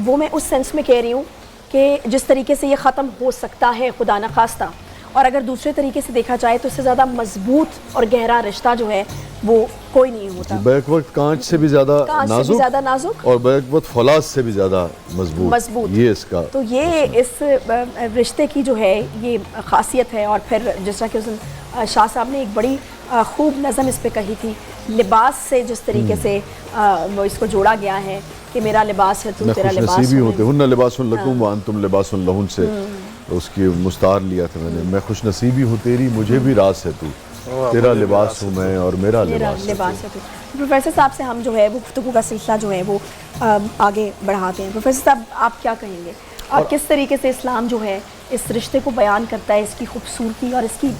وہ میں اس سینس میں کہہ رہی ہوں کہ جس طریقے سے یہ ختم ہو سکتا ہے خدا نخواستہ, اور اگر دوسرے طریقے سے دیکھا جائے تو اس سے زیادہ مضبوط اور گہرا رشتہ جو ہے وہ کوئی نہیں ہوتا. بیک وقت کانچ سے بھی زیادہ نازک اور بیک وقت فولاذ سے بھی زیادہ مضبوط, یہ اس کا, تو یہ اس رشتے کی جو ہے یہ خاصیت ہے. اور پھر جس طرح کہ اس دن شاہ صاحب نے ایک بڑی خوب نظم اس پہ کہی تھی, لباس سے جس طریقے سے وہ اس کو جوڑا گیا ہے کہ میرا لباس ہے تو تیرا لباس ہوتے ہن لباس لکم وانتم لباس لہن, سے اس کی مستعار لیا تھا میں نے. میں خوش نصیبی ہوں تیری, مجھے بھی راز ہے تو, تیرا لباس ہوں میں اور میرا لباس ہے تو. پروفیسر صاحب سے ہم جو ہے وہ گفتگو کا سلسلہ جو ہے وہ آگے بڑھاتے ہیں. پروفیسر صاحب آپ کیا کہیں گے, آپ کس طریقے سے اسلام جو ہے اس رشتے کو بیان کرتا ہے, اس کی خوبصورتی اور اس کی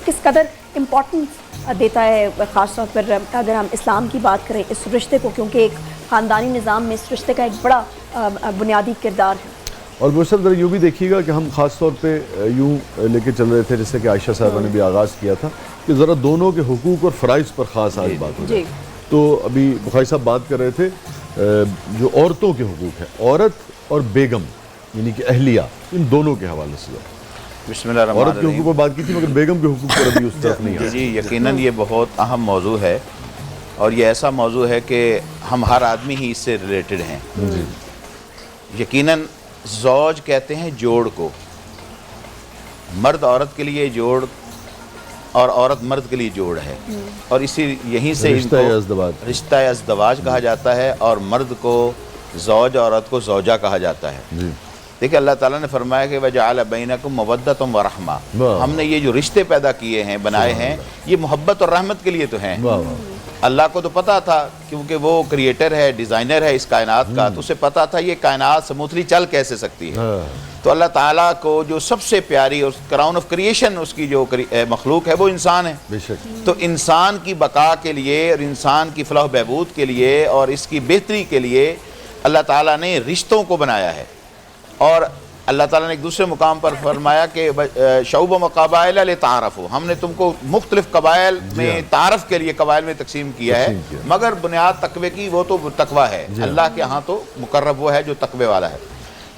کس قدر امپورٹنس دیتا ہے, خاص طور پر اگر ہم اسلام کی بات کریں اس رشتے کو, کیونکہ ایک خاندانی نظام میں اس رشتے کا ایک بڑا بنیادی کردار ہے. اور وہ سب ذرا یوں بھی دیکھیے گا کہ ہم خاص طور پہ یوں لے کے چل رہے تھے جیسے کہ عائشہ صاحبہ نے بھی آغاز کیا تھا کہ ذرا دونوں کے حقوق اور فرائض پر خاص آج بات ہو جائے. تو ابھی بخاری صاحب بات کر رہے تھے جو عورتوں کے حقوق ہیں, عورت اور بیگم یعنی کہ اہلیہ, ان دونوں کے حوالے سے. بسم اللہ الرحمن الرحیم. عورت کے حقوق پر بات کی تھی مگر بیگم کے حقوق پر ابھی اس طرف نہیں آیا. جی یقیناً یہ بہت اہم موضوع ہے, اور یہ ایسا موضوع ہے کہ ہم ہر آدمی ہی اس سے ریلیٹڈ ہیں. یقیناً زوج کہتے ہیں جوڑ کو, مرد عورت کے لیے جوڑ اور عورت مرد کے لیے جوڑ ہے, اور اسی یہیں سے رشتہ ازدواج کہا جاتا ہے, اور مرد کو زوج, عورت کو زوجہ کہا جاتا ہے. دیکھیں اللہ تعالیٰ نے فرمایا کہ وَجَعَلَ بَيْنَكُمْ مَوَدَّةً وَرَحْمَةً، ہم نے یہ جو رشتے پیدا کیے ہیں، بنائے ہیں، یہ محبت اور رحمت کے لیے تو ہیں۔ اللہ کو تو پتا تھا کیونکہ وہ کریٹر ہے، ڈیزائنر ہے اس کائنات کا، تو اسے پتا تھا یہ کائنات سموتھلی چل کیسے سکتی ہے۔ تو اللہ تعالیٰ کو جو سب سے پیاری اور کراؤن آف کریشن اس کی جو مخلوق ہے وہ انسان ہے۔ بے شک۔ تو انسان کی بقا کے لیے اور انسان کی فلاح و بہبود کے لیے اور اس کی بہتری کے لیے اللہ تعالیٰ نے رشتوں کو بنایا ہے۔ اور اللہ تعالیٰ نے ایک دوسرے مقام پر فرمایا کہ شعوب و قبائل لتعارفوا، ہم نے تم کو مختلف قبائل میں تعارف کے لیے قبائل میں تقسیم کیا ہے، مگر بنیاد تقوی کی وہ تو تقوی ہے، اللہ کے ہاں تو مقرب وہ ہے جو تقوی والا ہے۔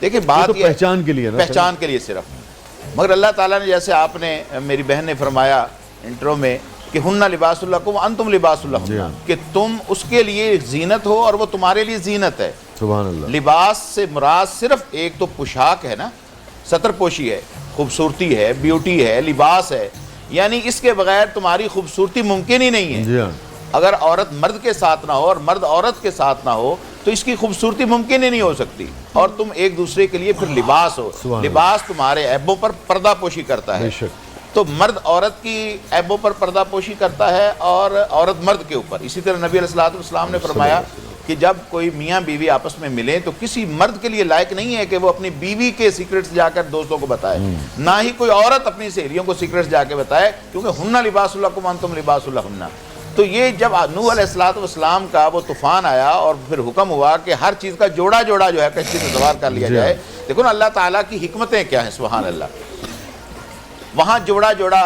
دیکھیں بات یہ پہچان کے لیے نا، پہچان کے لیے صرف، مگر اللہ تعالیٰ نے جیسے آپ نے میری بہن نے فرمایا انٹرو میں کہ ہن لباس لکم وانتم لباس لہن، کہ تم اس کے لیے زینت ہو اور وہ تمہارے لیے زینت ہے۔ سبحان اللہ۔ لباس سے مراد صرف ایک تو پوشاک ہے نا، ستر پوشی ہے، خوبصورتی ہے، بیوٹی ہے، لباس ہے، یعنی اس کے بغیر تمہاری خوبصورتی ممکن ہی نہیں ہے۔ اگر عورت مرد کے ساتھ نہ ہو اور مرد عورت کے ساتھ نہ ہو تو اس کی خوبصورتی ممکن ہی نہیں ہو سکتی، اور تم ایک دوسرے کے لیے پھر لباس ہو، لباس تمہارے عیبوں پر پردہ پوشی کرتا ہے۔ تو مرد عورت کی عیبوں پر پردہ پوشی کرتا ہے اور عورت مرد کے اوپر۔ اسی طرح نبی علیہ السلام نے فرمایا کہ جب کوئی میاں بیوی آپس میں ملیں تو کسی مرد کے لیے لائق نہیں ہے کہ وہ اپنی بیوی کے سیکرٹس جا کر دوستوں کو بتائے، نہ ہی کوئی عورت اپنی سہیلیوں کو سیکرٹس جا کے بتائے، کیونکہ ہن لباس لکم وانتم لباس لہن۔ تو یہ جب نوح علیہ السلام کا وہ طوفان آیا اور پھر حکم ہوا کہ ہر چیز کا جوڑا جوڑا جو ہے کشتی میں سوار کر لیا جائے، دیکھو نا اللہ تعالیٰ کی حکمتیں کیا ہیں، سبحان اللہ۔ وہاں جوڑا جوڑا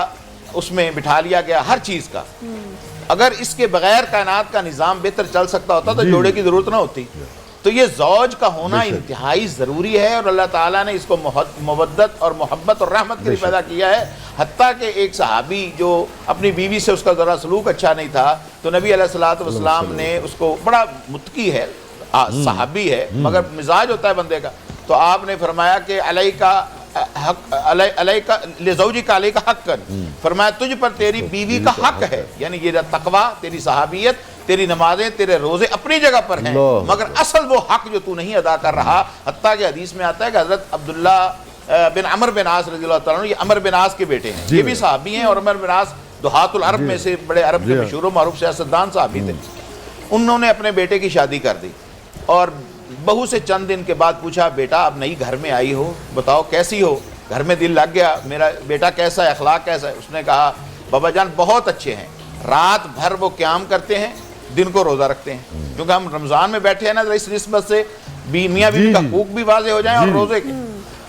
اس میں بٹھا لیا گیا ہر چیز کا۔ اگر اس کے بغیر کائنات کا نظام بہتر چل سکتا ہوتا تو جوڑے کی ضرورت نہ ہوتی۔ تو یہ زوج کا ہونا انتہائی ضروری ہے، اور اللہ تعالیٰ نے اس کو مودت اور محبت اور رحمت کے لیے پیدا کیا ہے۔ حتیٰ کہ ایک صحابی جو اپنی بیوی سے اس کا ذرا سلوک اچھا نہیں تھا تو نبی علیہ السلام نے اس کو، بڑا متقی ہے، صحابی ہے مگر مزاج ہوتا ہے بندے کا، تو آپ نے فرمایا کہ علیکا لزوجک علیکا حقا، فرمایا تجھ پر تیری بیوی کا حق ہے، یعنی یہ تقوی، تیری صحابیت، تیری نمازیں، تیرے روزے اپنی جگہ پر ہیں، مگر اصل وہ حق جو تو نہیں ادا کر رہا۔ حتیٰ کہ حدیث میں آتا ہے کہ حضرت عبداللہ بن عمر بن عاص رضی اللہ تعالیٰ عنہ، یہ عمر بن عاص کے بیٹے ہیں، یہ بھی صحابی ہیں، اور عمر بن عاص دہات العرب میں سے بڑے عرب کے مشہور و معروف سیاستدان صحابی تھے۔ انہوں نے اپنے بیٹے کی شادی کر دی، اور بہو سے چند دن کے بعد پوچھا، بیٹا اب نئی گھر میں آئی ہو، بتاؤ کیسی ہو؟ گھر میں دل لگ گیا، میرا بیٹا کیسا ہے، اخلاق کیسا ہے؟ اس نے کہا بابا جان بہت اچھے ہیں، رات بھر وہ قیام کرتے ہیں، دن کو روزہ رکھتے ہیں، کیونکہ ہم رمضان میں بیٹھے ہیں نا، اس نسبت سے میاں بیوی کا حقوق بھی واضح ہو جائیں اور روزے کے۔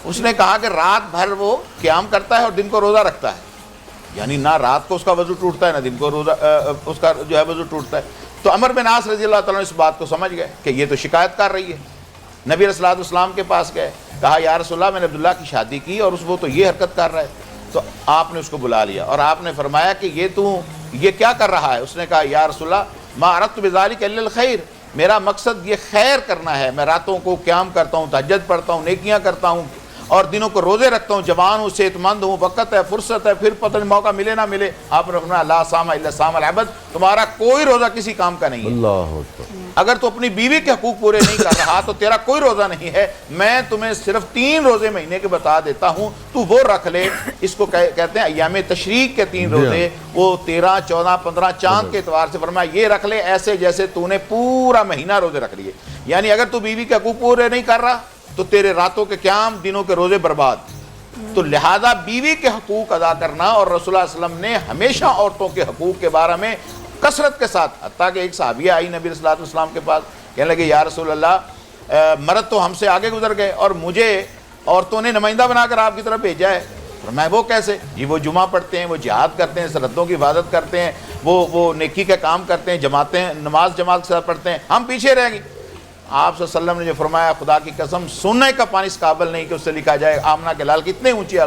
اس نے کہا کہ رات بھر وہ قیام کرتا ہے اور دن کو روزہ رکھتا ہے، یعنی نہ رات کو اس کا وضو ٹوٹتا ہے نہ دن کو روزہ اس کا جو ہے وضو ٹوٹتا ہے۔ تو عمر بن عاص رضی اللہ تعالیٰ اس بات کو سمجھ گئے کہ یہ تو شکایت کر رہی ہے، نبی علیہ السلام کے پاس گئے، کہا یا رسول اللہ میں نے عبداللہ کی شادی کی اور وہ تو یہ حرکت کر رہا ہے۔ تو آپ نے اس کو بلا لیا اور آپ نے فرمایا کہ یہ کیا کر رہا ہے؟ اس نے کہا یا رسول اللہ ما اردت بذلک الا الخیر، میرا مقصد یہ خیر کرنا ہے، میں راتوں کو قیام کرتا ہوں، تہجد پڑھتا ہوں، نیکیاں کرتا ہوں اور دنوں کو روزے رکھتا ہوں، جوان ہوں، صحت مند ہوں، وقت ہے، فرصت ہے، پھر پتہ نہیں موقع ملے نہ ملے۔ آپ نے فرمایا لا صام الا صام العبد، تمہارا کوئی روزہ کسی کام کا نہیں ہے۔ اللہ اکبر۔ اگر تو اپنی بیوی کے حقوق پورے نہیں کر رہا تو تیرا کوئی روزہ نہیں ہے، میں تمہیں صرف 3 روزے مہینے کے بتا دیتا ہوں، تو وہ رکھ لے۔ اس کو کہتے ہیں ایام تشریق کے 3 روزے، وہ 13، 14، 15 چاند کے اعتبار سے، فرمایا یہ رکھ لے ایسے جیسے تو نے پورا مہینہ روزے رکھ لیے۔ یعنی اگر تو بیوی کے حقوق پورے نہیں کر رہا تو تیرے راتوں کے قیام، دنوں کے روزے برباد۔ تو لہذا بیوی کے حقوق ادا کرنا، اور رسول اللہ صلی اللہ علیہ وسلم نے ہمیشہ عورتوں کے حقوق کے بارے میں کثرت کے ساتھ، حتیٰ کہ ایک صحابیہ آئی نبی صلی اللہ علیہ وسلم کے پاس، کہنے لگے یا رسول اللہ مرد تو ہم سے آگے گزر گئے اور مجھے عورتوں نے نمائندہ بنا کر آپ کی طرف بھیجا ہے۔ فرمایا وہ کیسے؟ جی وہ جمعہ پڑھتے ہیں، وہ جہاد کرتے ہیں، سرحدوں کی حفاظت کرتے ہیں، وہ نیکی کا کام کرتے ہیں، جماعتیں نماز جماعت کے ساتھ پڑھتے ہیں، ہم پیچھے رہ گئے۔ آپ صلی اللہ علیہ وسلم نے جو فرمایا خدا کی قسم سننے کا پانی اس قابل نہیں کہ اس سے لکھا جائے آمنہ کے لال، کتنے اونچی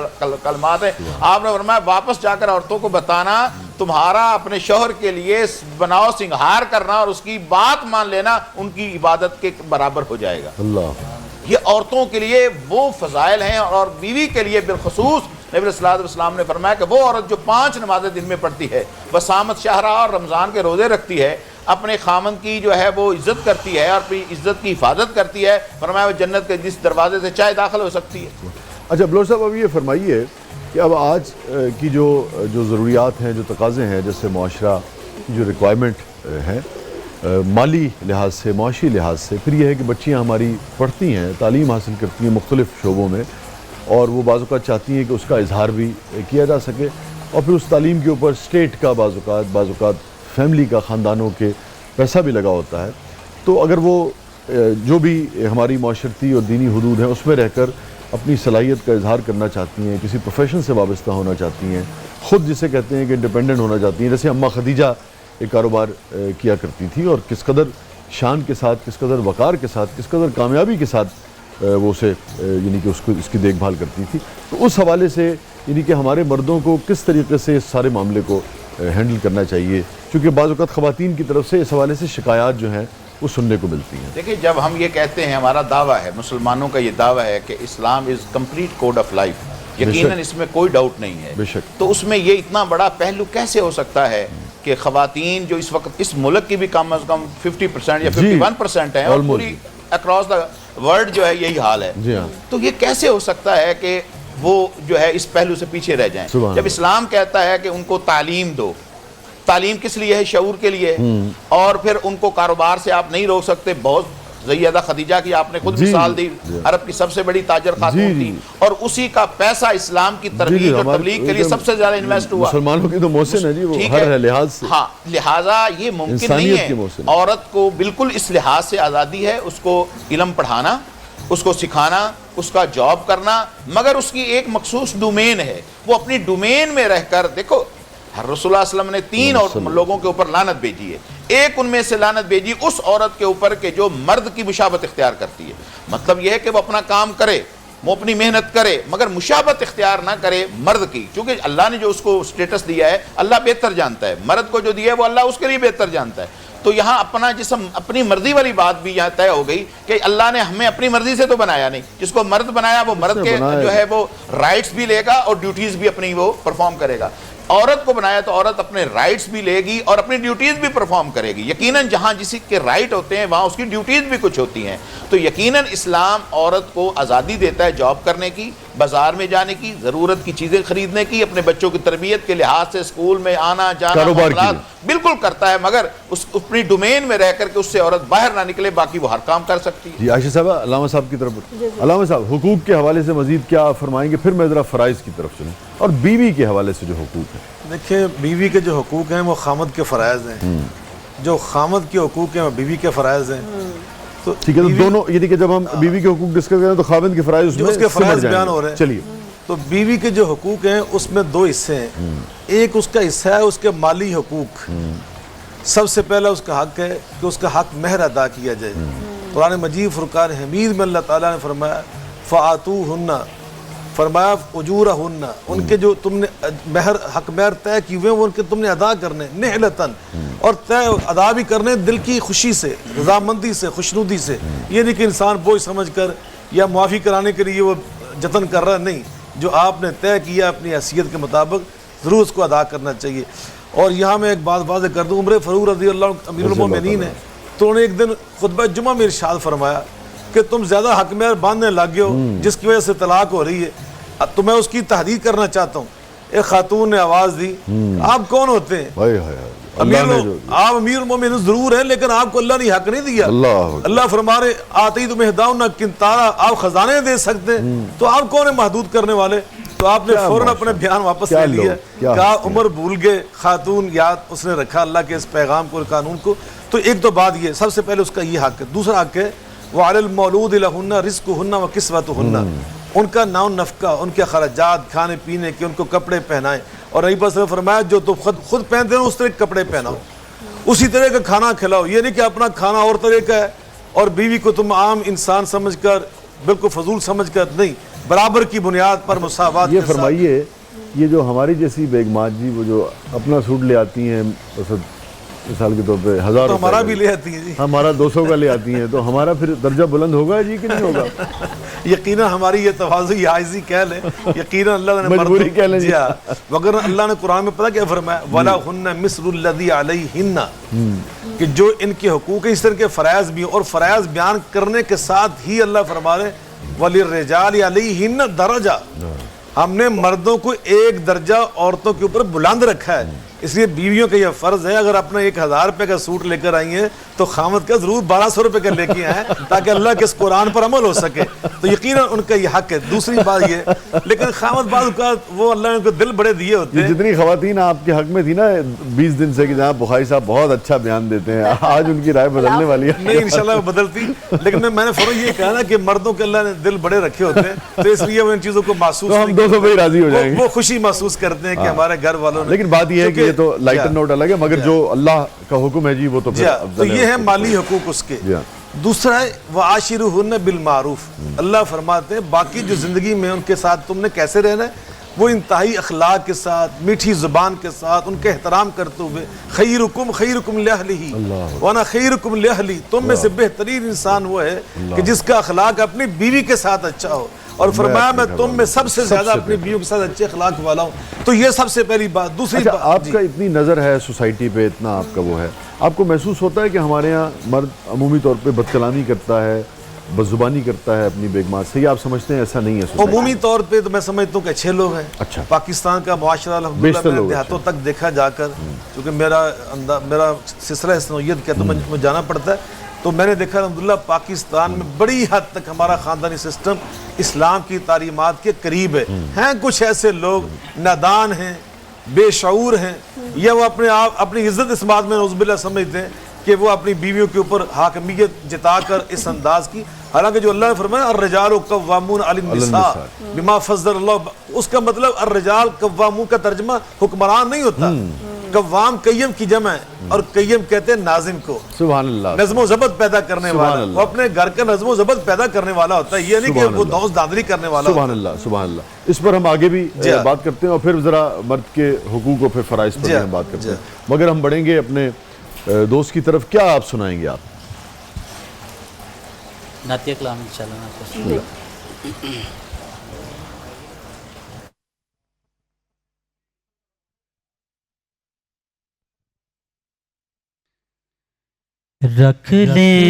کلمات ہیں۔ آپ نے فرمایا واپس جا کر عورتوں کو بتانا تمہارا اپنے شوہر کے لیے بناؤ سنگھار کرنا اور اس کی بات مان لینا ان کی عبادت کے برابر ہو جائے گا۔ اللہ، یہ عورتوں کے لیے وہ فضائل ہیں، اور بیوی کے لیے بالخصوص نبی صلی اللہ علیہ وسلم نے فرمایا کہ وہ عورت جو 5 نمازیں دن میں پڑھتی ہے، بسامت شہرہ اور رمضان کے روزے رکھتی ہے، اپنے خامند کی جو ہے وہ عزت کرتی ہے اور اپنی عزت کی حفاظت کرتی ہے، فرمایا وہ جنت کے جس دروازے سے چاہے داخل ہو سکتی ہے۔ اچھا بلور صاحب، اب یہ فرمائیے کہ اب آج کی جو ضروریات ہیں، جو تقاضے ہیں، جیسے معاشرہ جو ریکوائرمنٹ ہیں مالی لحاظ سے، معاشی لحاظ سے، پھر یہ ہے کہ بچیاں ہماری پڑھتی ہیں، تعلیم حاصل کرتی ہیں مختلف شعبوں میں، اور وہ بعض اوقات چاہتی ہیں کہ اس کا اظہار بھی کیا جا سکے، اور پھر اس تعلیم کے اوپر اسٹیٹ کا بعض اوقات فیملی کا، خاندانوں کے پیسہ بھی لگا ہوتا ہے۔ تو اگر وہ جو بھی ہماری معاشرتی اور دینی حدود ہیں اس میں رہ کر اپنی صلاحیت کا اظہار کرنا چاہتی ہیں، کسی پروفیشن سے وابستہ ہونا چاہتی ہیں، خود جسے کہتے ہیں کہ انڈیپینڈنٹ ہونا چاہتی ہیں، جیسے اماں خدیجہ ایک کاروبار کیا کرتی تھی اور کس قدر شان کے ساتھ، کس قدر وقار کے ساتھ، کس قدر کامیابی کے ساتھ وہ اسے یعنی کہ اس کی دیکھ بھال کرتی تھی، تو اس حوالے سے یعنی کہ ہمارے مردوں کو کس طریقے سے اس سارے معاملے کو ہینڈل کرنا چاہیے، کیونکہ بعض اوقات خواتین کی طرف سے اس حوالے سے شکایات جو ہیں وہ سننے کو ملتی ہیں۔ دیکھیں، جب ہم یہ کہتے ہیں، ہمارا دعویٰ ہے، مسلمانوں کا یہ دعویٰ ہے کہ Islam is complete code of life, یقیناً اس میں کوئی ڈاؤٹ نہیں ہے، بے شک، تو اس میں یہ اتنا بڑا پہلو کیسے ہو سکتا ہے کہ خواتین جو اس وقت اس ملک کی بھی کم از کم 50% یا 51% ہیں، اور پوری اکراس دا ورلڈ جو ہے یہی حال ہے، تو یہ کیسے ہو سکتا ہے کہ وہ جو ہے اس پہلو سے پیچھے رہ جائیں؟ جب اسلام کہتا ہے کہ ان کو تعلیم دو، تعلیم کس لیے ہے؟ شعور کے لیے، اور پھر ان کو کاروبار سے آپ نہیں روک سکتے۔ بہت سیدہ خدیجہ کی آپ نے خود مثال دی، عرب کی سب سے بڑی تاجر خاتون تھی، اور اسی کا پیسہ اسلام کی ترغیب اور تبلیغ کے لیے سب سے زیادہ انویسٹ ہوا۔ مسلمانوں کی تو محسن ہے جی وہ ہر لحاظ سے، ہاں، لہٰذا یہ ممکن نہیں ہے۔ عورت کو بالکل اس لحاظ سے آزادی ہے، اس کو علم پڑھانا، اس کو سکھانا، اس کا جاب کرنا، مگر اس کی ایک مخصوص ڈومین ہے، وہ اپنی ڈومین میں رہ کر، دیکھو رسول اللہ صلی اللہ علیہ وسلم نے 3 اور لوگوں کے اوپر لعنت بھیجی ہے، ایک ان میں سے لعنت بھیجی اس عورت کے اوپر کہ جو مرد کی مشابہت اختیار کرتی ہے۔ مطلب یہ ہے کہ وہ اپنا کام کرے، وہ اپنی محنت کرے، مگر مشابہت اختیار نہ کرے مرد کی، کیونکہ اللہ نے جو اس کو سٹیٹس دیا ہے اللہ بہتر جانتا ہے، مرد کو جو دیا ہے وہ اللہ اس کے لیے بہتر جانتا ہے۔ تو یہاں اپنا جسم، اپنی مرضی والی بات بھی یہاں طے ہو گئی کہ اللہ نے ہمیں اپنی مرضی سے تو بنایا نہیں، جس کو مرد بنایا وہ مرد کے جو ہے وہ رائٹس بھی لے گا اور ڈیوٹیز بھی اپنی وہ پرفارم کرے گا۔ عورت کو بنایا تو عورت اپنے رائٹس بھی لے گی اور اپنی ڈیوٹیز بھی پرفارم کرے گی۔ یقیناً جہاں جسی کے رائٹ ہوتے ہیں وہاں اس کی ڈیوٹیز بھی کچھ ہوتی ہیں، تو یقیناً اسلام عورت کو آزادی دیتا ہے جاب کرنے کی، بازار میں جانے کی، ضرورت کی چیزیں خریدنے کی، اپنے بچوں کی تربیت کے لحاظ سے اسکول میں آنا جانا، بالکل کرتا ہے، مگر اس اپنی ڈومین میں رہ کر کے اس سے عورت باہر نہ نکلے، باقی وہ ہر کام کر سکتی ہے۔ جی عائشہ صاحبہ، علامہ صاحب کی طرف، علامہ صاحب حقوق کے حوالے سے مزید کیا فرمائیں گے؟ پھر میں ذرا فرائض کی طرف چلوں، اور بیوی کے حوالے سے جو حقوق ہیں۔ دیکھیں، بیوی کے جو حقوق ہیں وہ خامد کے فرائض ہیں، جو خامد کے حقوق ہیں وہ بیوی کے فرائض ہیں۔ تو ٹھیک ہے، تو دونوں یعنی کہ جب ہم بیوی کے حقوق ڈسکس کریں تو خاوند کے فرائض جو اس کے فرائض بیان ہو رہے ہیں، چلیے۔ تو بیوی کے جو حقوق ہیں اس میں 2 حصے ہیں، ایک اس کا حصہ ہے اس کے مالی حقوق۔ سب سے پہلا اس کا حق ہے کہ اس کا حق مہر ادا کیا جائے۔ قرآن مجید فرقان حمید میں اللہ تعالیٰ نے فرمایا فَآتُوهُنَّ، فرمایا اجورہن، ان کے جو تم نے مہر حق مہر طے کی ہوئے وہ ان کے تم نے ادا کرنے، نحلتاً، اور طے ادا بھی کرنے دل کی خوشی سے، رضامندی سے، خوشنودی سے، یہ نہیں کہ انسان بوجھ سمجھ کر یا معافی کرانے کے لیے وہ جتن کر رہا، نہیں، جو آپ نے طے کیا اپنی حیثیت کے مطابق ضرور اس کو ادا کرنا چاہیے۔ اور یہاں میں ایک بات واضح کر دوں، عمر فاروق رضی اللہ عنہ امیر المومنین ہیں، تو انہوں نے ایک دن خطبہ جمعہ میں ارشاد فرمایا کہ تم زیادہ حق مہر باندھنے لگ ہو جس کی وجہ سے طلاق ہو رہی ہے، تو میں اس کی تحدید کرنا چاہتا ہوں۔ ایک خاتون نے آواز دی، آپ کون ہوتے ہیں؟ آپ امیر المومنین ضرور ہیں لیکن آپ کو اللہ نے حق نہیں دیا۔ اللہ فرما رہے آتیتم احداہن قنطارا، آپ خزانے دے سکتے ہیں، تو آپ کون ہیں محدود کرنے والے؟ تو آپ نے فوراً اپنے بیان واپس لے لیا، کہا عمر بھول گئے، خاتون یاد اس نے رکھا اللہ کے اس پیغام کو، قانون کو۔ تو ایک تو بات یہ، سب سے پہلے اس کا یہ حق ہے۔ دوسرا حق ہے وَعَلَى الْمَوْلُودِ لَهُنَّ رِزْقُهُنَّ وَكِسْوَتُهُنَّ، ان کا نان نفقہ، ان کے خراجات، کھانے پینے کے، ان کو کپڑے پہنائیں، اور نبی صلی اللہ علیہ وسلم نے فرمایا جو تو خود پہنتے ہیں اس طرح کے کپڑے پہناؤ، اسی طرح کا کھانا کھلاؤ۔ یہ نہیں کہ اپنا کھانا اور طرح کا ہے اور بیوی کو تم عام انسان سمجھ کر، بالکل فضول سمجھ کر، نہیں، برابر کی بنیاد پر مساوات۔ یہ فرمائیے، یہ جو ہماری جیسی بیگمات جی وہ جو اپنا سوٹ لے آتی ہیں مثال کے طور پہ 1000 ہمارا بھی لے آتی ہیں جی، ہمارا 200 کا لے آتی ہیں، تو ہمارا پھر درجہ بلند ہوگا جی کہ نہیں ہوگا؟ یقیناً ہماری یہ تواضع عاجزی کہہ لیں، یقیناً اللہ نے مجبوری کہہ لیں جی ہاں، مگر اللہ نے قرآن میں پتہ کیا فرمایا وَلَهُنَّ مِثْلُ الَّذِي عَلَيْهِنَّ، کہ جو ان کے حقوق ہیں اس طرح کے فرائض بھی ہیں، اور فرائض بیان کرنے کے ساتھ ہی اللہ فرما رہے وَلِلرِّجَالِ عَلَيْهِنَّ دَرَجَةٌ، ہم نے مردوں کو ایک درجہ عورتوں کے اوپر بلند رکھا ہے، اس لیے بیویوں کا یہ فرض ہے اگر اپنا 1000 روپے کا سوٹ لے کر آئی ہیں تو خامد کا ضرور 1200 روپے کا لے کے آئیں تاکہ اللہ کے اس قرآن پر عمل ہو سکے، تو یقیناً ان کا یہ حق ہے۔ دوسری بات یہ، لیکن خامد بعض اوقات وہ اللہ نے ان کو دل بڑے دیے ہوتے ہیں۔ جتنی خواتین آپ کے حق میں تھی نا 20 دن سے کہ جناب بخاری صاحب بہت اچھا بیان دیتے ہیں، آج ان کی رائے بدلنے والی ہے۔ نہیں انشاءاللہ وہ بدلتی، لیکن میں نے فوراً یہ کہا نا کہ مردوں کے اللہ نے دل بڑے رکھے ہوتے ہیں تو اس لیے وہ ان چیزوں کو محسوس تو ہم 200 پہ ہی راضی ہو جائیں گے، وہ خوشی محسوس کرتے ہیں کہ ہمارے گھر والوں نے۔ لیکن بات یہ ہے کہ یہ تو لائٹر نوٹ الگ ہے، مگر جو اللہ کا حکم ہے جی وہ تو پھر تو یہ ہے مالی حقوق اس کے۔ دوسرا ہے وَعَاشِرُهُنَّ بِالْمَعْرُوفِ، اللہ فرماتے ہیں باقی جو زندگی میں ان کے ساتھ تم نے کیسے رہنا ہے، وہ انتہائی اخلاق کے ساتھ، میٹھی زبان کے ساتھ، ان کے احترام کرتے ہوئے، خیرکم خیرکم لأہلہ وانا خیرکم لأہلی، تم میں سے بہترین انسان وہ ہے کہ جس کا اخلاق اپنی بیوی کے ساتھ اچھا ہو، اور فرمایا میں تم میں سب سے زیادہ اپنی بیوی کے ساتھ اچھے اخلاق والا ہوں، تو یہ سب سے پہلی بات۔ دوسری بات، آپ کا اتنی نظر ہے سوسائٹی پہ، اتنا آپ کا وہ ہے، آپ کو محسوس ہوتا ہے کہ ہمارے ہاں مرد عمومی طور پہ بد کلامی کرتا ہے، بدزبانی کرتا ہے اپنی بیگمات سے، یا آپ سمجھتے ہیں ایسا نہیں ہے؟ عمومی طور پہ تو میں سمجھتا ہوں کہ اچھے لوگ ہیں۔ اچھا، پاکستان کا معاشرہ الحمدللہ میں نے دیہاتوں تک دیکھا جا کر، کیونکہ میرا سلسلہ حسنویت کیا تو مجھے جانا پڑتا ہے، تو میں نے دیکھا الحمدللہ پاکستان میں بڑی حد تک ہمارا خاندانی سسٹم اسلام کی تعلیمات کے قریب ہے۔ ہیں کچھ ایسے لوگ نادان ہیں، بے شعور ہیں، یا وہ اپنی عزت اس بات میں نعوذ باللہ سمجھتے ہیں کہ وہ اپنی بیویوں کے اوپر حاکمیت جتا کر اس انداز کی، حالانکہ جو اللہ نے فرمایا الرجال قوامون علی النساء بما فضل اللہ، اس کا مطلب الرجال قوامون کا ترجمہ حکمران نہیں ہوتا، قوام قیم کی جمع ہے، اور قیم کہتے ہیں ناظم کو، سبحان اللہ، نظم و ضبط پیدا کرنے والا، وہ اپنے گھر کا نظم و ضبط پیدا کرنے والا ہوتا ہے، یہ نہیں کہ وہ دوست داندری کرنے والا۔ سبحان اللہ، سبحان اللہ۔ اس پر ہم آگے بھی بات کرتے ہیں، اور پھر ذرا مرد کے حقوق و پھر فرائض پر بھی ہم بات کرتے ہیں، مگر ہم بڑھیں گے اپنے دوست کی طرف۔ کیا آپ سنائیں گے؟ آپ نعتیہ کلام انشاءاللہ۔ رکھ لیں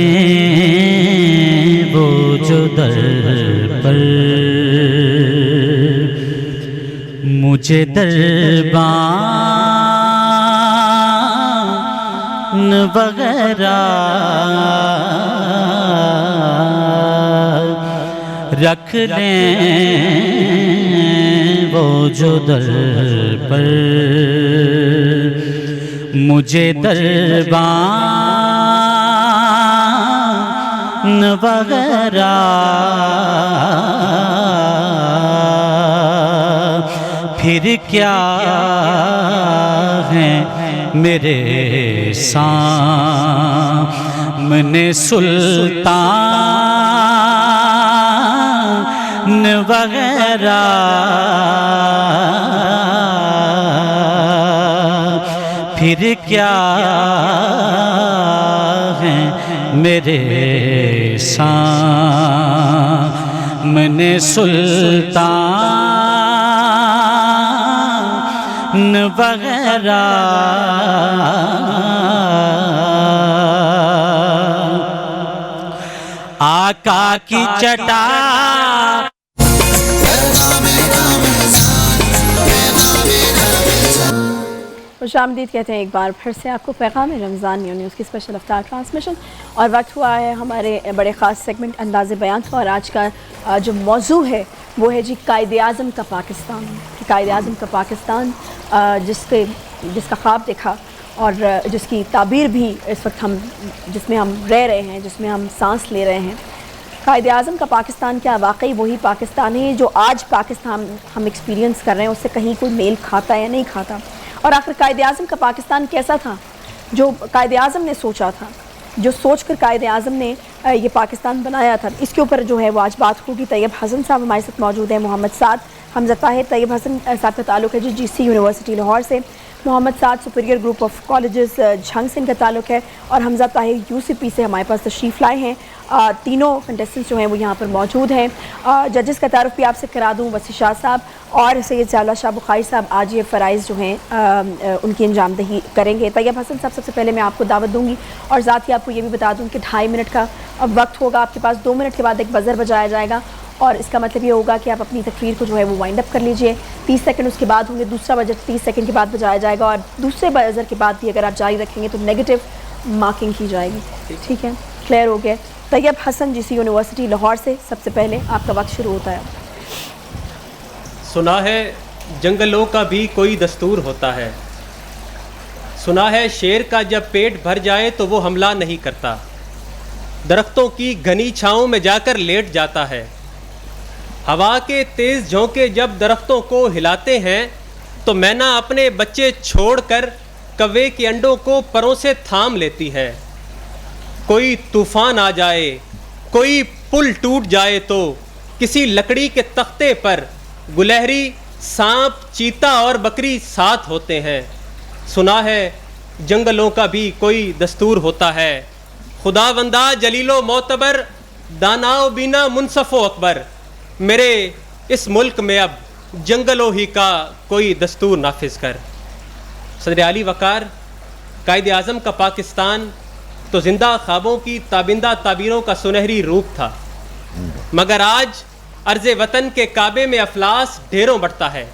وہ جو در پر مجھے دربان وغیرہ، رکھ لیں وہ جو در پر مجھے دربان وغیرہ، پھر کیا ہے میرے سامنے سلطان وغیرہ، پھر کیا ہے میرے سامنے سلطان وغیرہ، آقا کی چٹا خوش آمدید کہتے ہیں ایک بار پھر سے آپ کو پیغام رمضان نیوز کی اسپیشل افطار ٹرانسمیشن، اور وقت ہوا ہے ہمارے بڑے خاص سیگمنٹ انداز بیان کا، اور آج کا جو موضوع ہے وہ ہے جی قائد اعظم کا پاکستان، کہ قائد اعظم کا پاکستان جس کا خواب دیکھا اور جس کی تعبیر بھی اس وقت جس میں ہم رہ رہے ہیں، جس میں ہم سانس لے رہے ہیں۔ قائد اعظم کا پاکستان کیا واقعی وہی پاکستان ہے جو آج پاکستان ہم ایکسپیرینس کر رہے ہیں، اس سے کہیں کوئی میل کھاتا ہے یا نہیں کھاتا؟ اور آخر قائد اعظم کا پاکستان کیسا تھا جو قائد اعظم نے سوچا تھا، جو سوچ کر قائد اعظم نے یہ پاکستان بنایا تھا؟ اس کے اوپر جو ہے وہ آج بات ہوگی۔ طیب حسن صاحب ہمارے ساتھ موجود ہیں، محمد سعد، حمزہ طاہر۔ طیب حسن صاحب کا تعلق ہے جی سی یونیورسٹی لاہور سے، Muhammad Saad superior group of colleges Jhang سے ان کا تعلق ہے، اور حمزہ طاہر UCP سے ہمارے پاس تشریف لائے ہیں۔ تینوں کنٹیسٹنٹس جو ہیں وہ یہاں پر موجود ہیں. ججز کا تعارف بھی آپ سے کرا دوں. وسیع شاہ صاحب اور سید ضیاء اللہ شاہ بخاری صاحب آج یہ فرائض جو ہیں ان کی انجام دہی کریں گے. طیب حسن صاحب سب سے پہلے میں آپ کو دعوت دوں گی اور ذات ہی آپ کو یہ بھی بتا دوں کہ 2.5 منٹ کا وقت ہوگا آپ کے پاس. 2 منٹ کے بعد ایک بزر بجایا جائے گا اور اس کا مطلب یہ ہوگا کہ آپ اپنی تقریر کو جو ہے وہ وائنڈ اپ کر لیجئے. 30 سیکنڈ اس کے بعد ہوں گے. دوسرا بجر 30 سیکنڈ کے بعد بجایا جائے گا اور دوسرے بزر کے بعد بھی اگر آپ جاری رکھیں گے تو نیگیٹو مارکنگ کی جائے گی. ٹھیک ہے, کلیئر ہو گیا. طیب حسن جی سی یونیورسٹی لاہور سے سب سے پہلے آپ کا وقت شروع ہوتا ہے. سنا ہے جنگلوں کا بھی کوئی دستور ہوتا ہے. سنا ہے شیر کا جب پیٹ بھر جائے تو وہ حملہ نہیں کرتا, درختوں کی گھنی چھاؤں میں جا کر لیٹ جاتا ہے. ہوا کے تیز جھونکے جب درختوں کو ہلاتے ہیں تو مینا اپنے بچے چھوڑ کر کوے کے انڈوں کو پروں سے تھام لیتی ہے. کوئی طوفان آ جائے, کوئی پل ٹوٹ جائے تو کسی لکڑی کے تختے پر گلہری, سانپ, چیتا اور بکری ساتھ ہوتے ہیں. سنا ہے جنگلوں کا بھی کوئی دستور ہوتا ہے. خدا بندہ جلیل و معتبر, دانا و بینا, منصف و اکبر, میرے اس ملک میں اب جنگلوں ہی کا کوئی دستور نافذ کر. صدر اعلی وقار قائد اعظم کا پاکستان تو زندہ خوابوں کی تابندہ تعبیروں کا سنہری روپ تھا, مگر آج عرض وطن کے کعبے میں افلاس ڈھیروں بڑھتا ہے.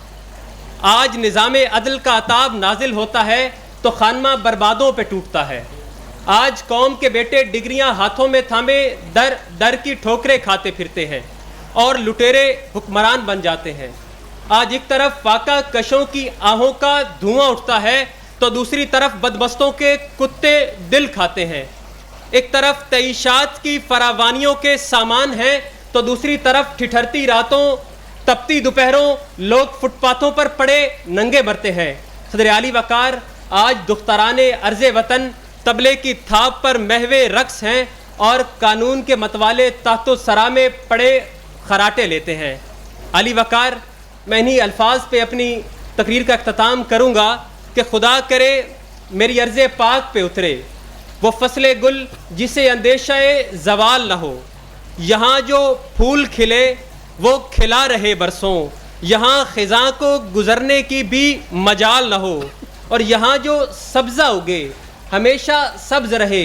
آج نظام عدل کا عتاب نازل ہوتا ہے تو خانمہ بربادوں پہ ٹوٹتا ہے. آج قوم کے بیٹے ڈگریاں ہاتھوں میں تھامے در در کی ٹھوکریں کھاتے پھرتے ہیں اور لٹیرے حکمران بن جاتے ہیں. آج ایک طرف فاقہ کشوں کی آہوں کا دھواں اٹھتا ہے تو دوسری طرف بدبستوں کے کتے دل کھاتے ہیں. ایک طرف تعیشات کی فراوانیوں کے سامان ہیں تو دوسری طرف ٹھٹھرتی راتوں, تپتی دوپہروں لوگ فٹ پاتھوں پر پڑے ننگے مرتے ہیں. صدر اعلی وقار آج دختران عرض وطن طبلے کی تھاپ پر محوے رقص ہیں اور قانون کے متوالے تحت و سرا میں پڑے خراٹے لیتے ہیں. علی وقار میں انہی الفاظ پہ اپنی تقریر کا اختتام کروں گا کہ خدا کرے میری عرض پاک پہ اترے وہ فصل گل جسے اندیشہ زوال نہ ہو. یہاں جو پھول کھلے وہ کھلا رہے برسوں, یہاں خزاں کو گزرنے کی بھی مجال نہ ہو. اور یہاں جو سبزہ اگے ہمیشہ سبز رہے,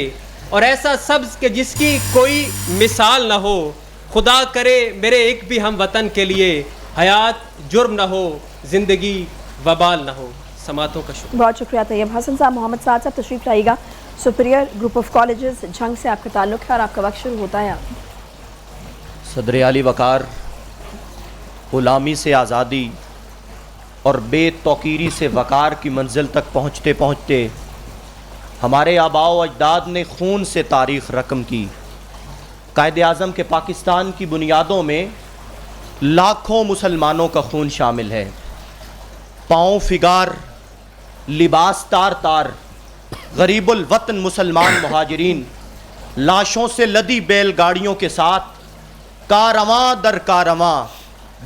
اور ایسا سبز کہ جس کی کوئی مثال نہ ہو. خدا کرے میرے ایک بھی ہم وطن کے لیے حیات جرم نہ ہو, زندگی وبال نہ ہو. سماعتوں کا شکریہ. بہت شکریہ طیب حسن صاحب. محمد سعد صاحب تشریف لائیے گا. Superior group of colleges Jhang سے آپ کا تعلق ہے اور آپ کا وقت شروع ہوتا ہے. صدر اعلی وقار, غلامی سے آزادی اور بے توقیری سے وقار کی منزل تک پہنچتے پہنچتے ہمارے آباء و اجداد نے خون سے تاریخ رقم کی. قائد اعظم کے پاکستان کی بنیادوں میں لاکھوں مسلمانوں کا خون شامل ہے. پاؤں فگار, لباس تار تار, غریب الوطن مسلمان مہاجرین لاشوں سے لدی بیل گاڑیوں کے ساتھ کارواں در کارواں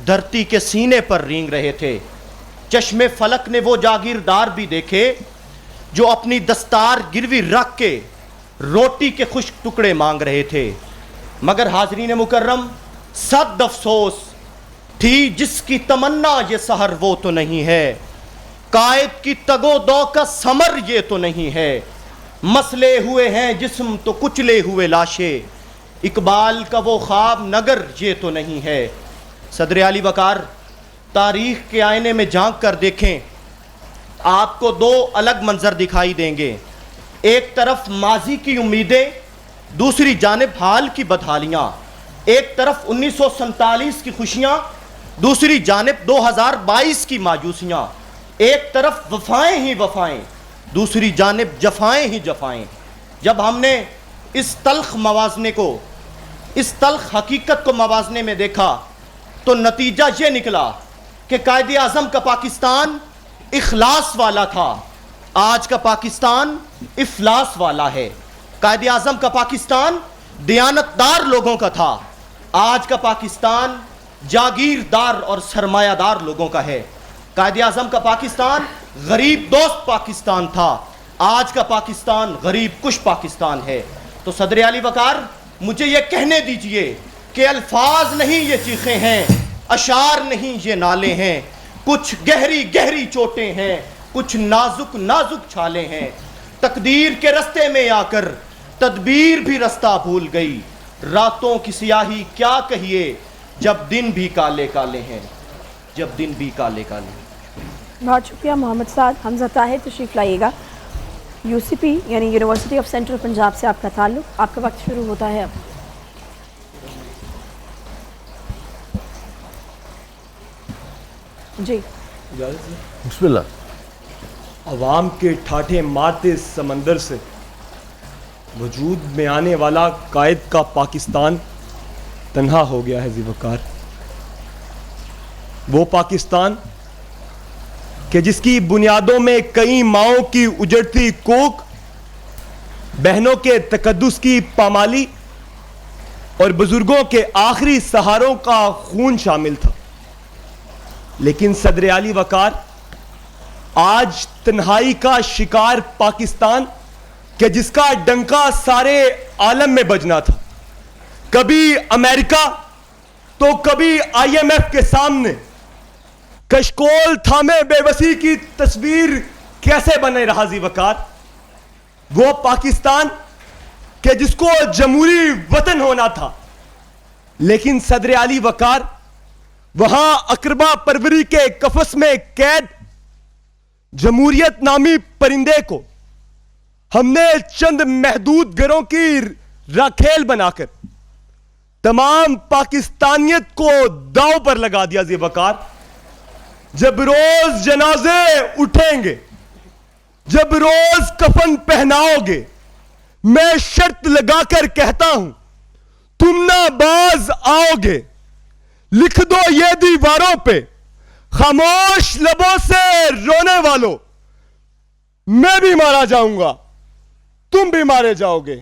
دھرتی کے سینے پر رینگ رہے تھے. چشم فلک نے وہ جاگیردار بھی دیکھے جو اپنی دستار گروی رکھ کے روٹی کے خشک ٹکڑے مانگ رہے تھے. مگر حاضرین مکرم, صد افسوس تھی جس کی تمنا یہ سحر وہ تو نہیں ہے, قائد کی تگ و دو کا ثمر یہ تو نہیں ہے. مسلے ہوئے ہیں جسم تو کچلے ہوئے لاشیں, اقبال کا وہ خواب نگر یہ تو نہیں ہے. صدر اعلی وقار, تاریخ کے آئینے میں جھانک کر دیکھیں, آپ کو دو الگ منظر دکھائی دیں گے. ایک طرف ماضی کی امیدیں, دوسری جانب حال کی بدحالیاں. ایک طرف 1947 کی خوشیاں, دوسری جانب 2022 کی مایوسیاں. ایک طرف وفائیں ہی وفائیں, دوسری جانب جفائیں ہی جفائیں. جب ہم نے اس تلخ موازنے کو, اس تلخ حقیقت کو موازنے میں دیکھا تو نتیجہ یہ نکلا کہ قائد اعظم کا پاکستان اخلاص والا تھا, آج کا پاکستان افلاس والا ہے. قائد اعظم کا پاکستان دیانتدار لوگوں کا تھا, آج کا پاکستان جاگیردار اور سرمایہ دار لوگوں کا ہے. قائد اعظم کا پاکستان غریب دوست پاکستان تھا, آج کا پاکستان غریب کش پاکستان ہے. تو صدر اعلی وقار, مجھے یہ کہنے دیجئے کہ الفاظ نہیں یہ چیخیں ہیں، اشعار نہیں یہ نالے ہیں، کچھ گہری گہری چوٹیں ہیں، کچھ نازک نازک چھالے ہیں، تقدیر کے رستے میں آ کر تدبیر بھی رستہ بھول گئی، راتوں کی سیاہی کیا کہیے جب دن بھی کالے کالے ہیں، جب دن بھی کالے کالے ہیں۔ بہت شکریہ محمد سعد۔ حمزہ طاہر تشریف لائیے گا۔ UCP یعنی یونیورسٹی آف سینٹرل پنجاب سے آپ کا تعلق، آپ کا وقت شروع ہوتا ہے اب۔ جی بسم اللہ۔ عوام کے ٹھاٹھے مارتے سمندر سے وجود میں آنے والا قائد کا پاکستان تنہا ہو گیا ہے ذی وقار۔ وہ پاکستان کہ جس کی بنیادوں میں کئی ماؤں کی اجڑتی کوک، بہنوں کے تقدس کی پامالی اور بزرگوں کے آخری سہاروں کا خون شامل تھا، لیکن صدر اعلی وقار آج تنہائی کا شکار پاکستان کہ جس کا ڈنکا سارے عالم میں بجنا تھا، کبھی امریکہ تو کبھی IMF کے سامنے کشکول تھامے بے بسی کی تصویر کیسے بنے رہا ذی وقار؟ وہ پاکستان کہ جس کو جمہوری وطن ہونا تھا، لیکن صدر اعلی وقار وہاں اقربا پروری کے قفس میں قید جمہوریت نامی پرندے کو ہم نے چند محدود گھروں کی راکھیل بنا کر تمام پاکستانیت کو داؤ پر لگا دیا ذی وقار۔ جب روز جنازے اٹھیں گے، جب روز کفن پہناؤ گے، میں شرط لگا کر کہتا ہوں تم نہ باز آؤ گے، لکھ دو یہ دیواروں پہ خاموش لبوں سے رونے والوں، میں بھی مارا جاؤں گا، تم بھی مارے جاؤ گے،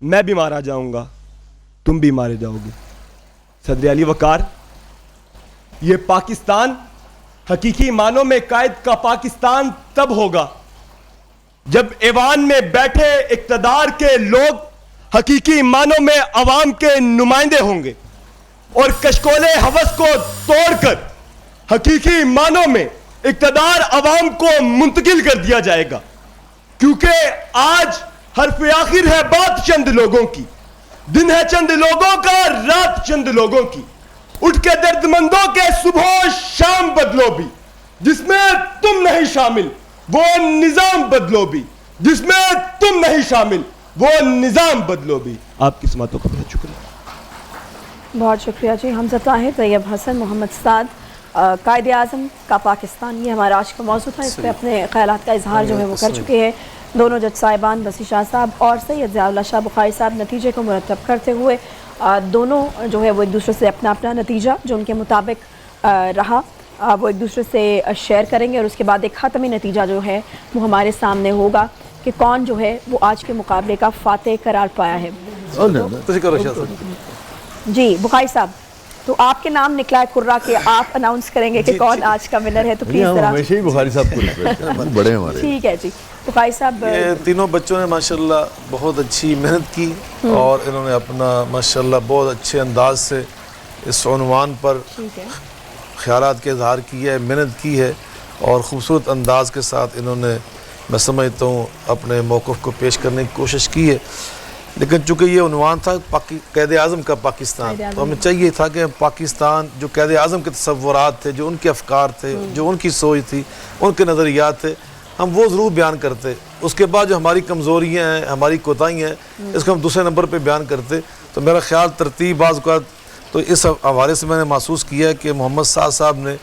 میں بھی مارا جاؤں گا، تم بھی مارے جاؤ گے۔ صدر علی وقار، یہ پاکستان حقیقی معنوں میں قائد کا پاکستان تب ہوگا جب ایوان میں بیٹھے اقتدار کے لوگ حقیقی معنوں میں عوام کے نمائندے ہوں گے، اور کشکول ہوس کو توڑ کر حقیقی معنوں میں اقتدار عوام کو منتقل کر دیا جائے گا، کیونکہ آج حرف آخر ہے بات چند لوگوں کی، دن ہے چند لوگوں کا، رات چند لوگوں کی، اٹھ کے درد مندوں کے صبح و شام بدلو بھی، جس میں تم نہیں شامل وہ نظام بدلو بھی، جس میں تم نہیں شامل وہ نظام بدلو بھی۔ آپ کی سماعتوں کا بہت شکریہ۔ بہت شکریہ جی۔ حمزہ طاہر، طیب حسن، محمد سعد، قائد اعظم کا پاکستان، یہ ہمارا آج کا موضوع تھا۔ اس پہ اپنے خیالات کا اظہار جو ہے وہ کر چکے ہیں دونوں جج صاحبان، بسی شاہ صاحب اور سید ضیاء اللہ شاہ بخاری صاحب۔ نتیجے کو مرتب کرتے ہوئے دونوں جو ہے وہ ایک دوسرے سے اپنا اپنا نتیجہ جو ان کے مطابق رہا وہ ایک دوسرے سے شیئر کریں گے، اور اس کے بعد ایک حتمی نتیجہ جو ہے وہ ہمارے سامنے ہوگا کہ کون جو ہے وہ آج کے مقابلے کا فاتح قرار پایا ہے۔ جی بخاری صاحب، تو آپ کے نام نکلا ہے قرہ کہ آپ اناؤنس کریں گے کہ کون آج کا ونر ہے، تو پلیز ذرا۔ ہمیشہ ہی بخاری صاحب کو ریکویسٹ ہے، بڑے ہمارے۔ ٹھیک ہے جی بخاری صاحب۔ یہ تینوں بچوں نے ماشاءاللہ بہت اچھی محنت کی، اور انہوں نے اپنا ماشاءاللہ بہت اچھے انداز سے اس عنوان پر خیالات کے اظہار کیا ہے، محنت کی ہے، اور خوبصورت انداز کے ساتھ انہوں نے میں سمجھتا ہوں اپنے موقف کو پیش کرنے کی کوشش کی ہے۔ لیکن چونکہ یہ عنوان تھا قائد اعظم کا پاکستان، تو ہمیں چاہیے تھا کہ پاکستان جو قائد اعظم کے تصورات تھے، جو ان کے افکار تھے، جو ان کی سوچ تھی، ان کے نظریات تھے، ہم وہ ضرور بیان کرتے۔ اس کے بعد جو ہماری کمزوریاں ہیں، ہماری کوتاہیاں ہیں، اس کو ہم دوسرے نمبر پہ بیان کرتے۔ تو میرا خیال ترتیب بعض اوقات تو اس حوالے سے میں نے محسوس کیا ہے کہ محمد سعد صاحب نے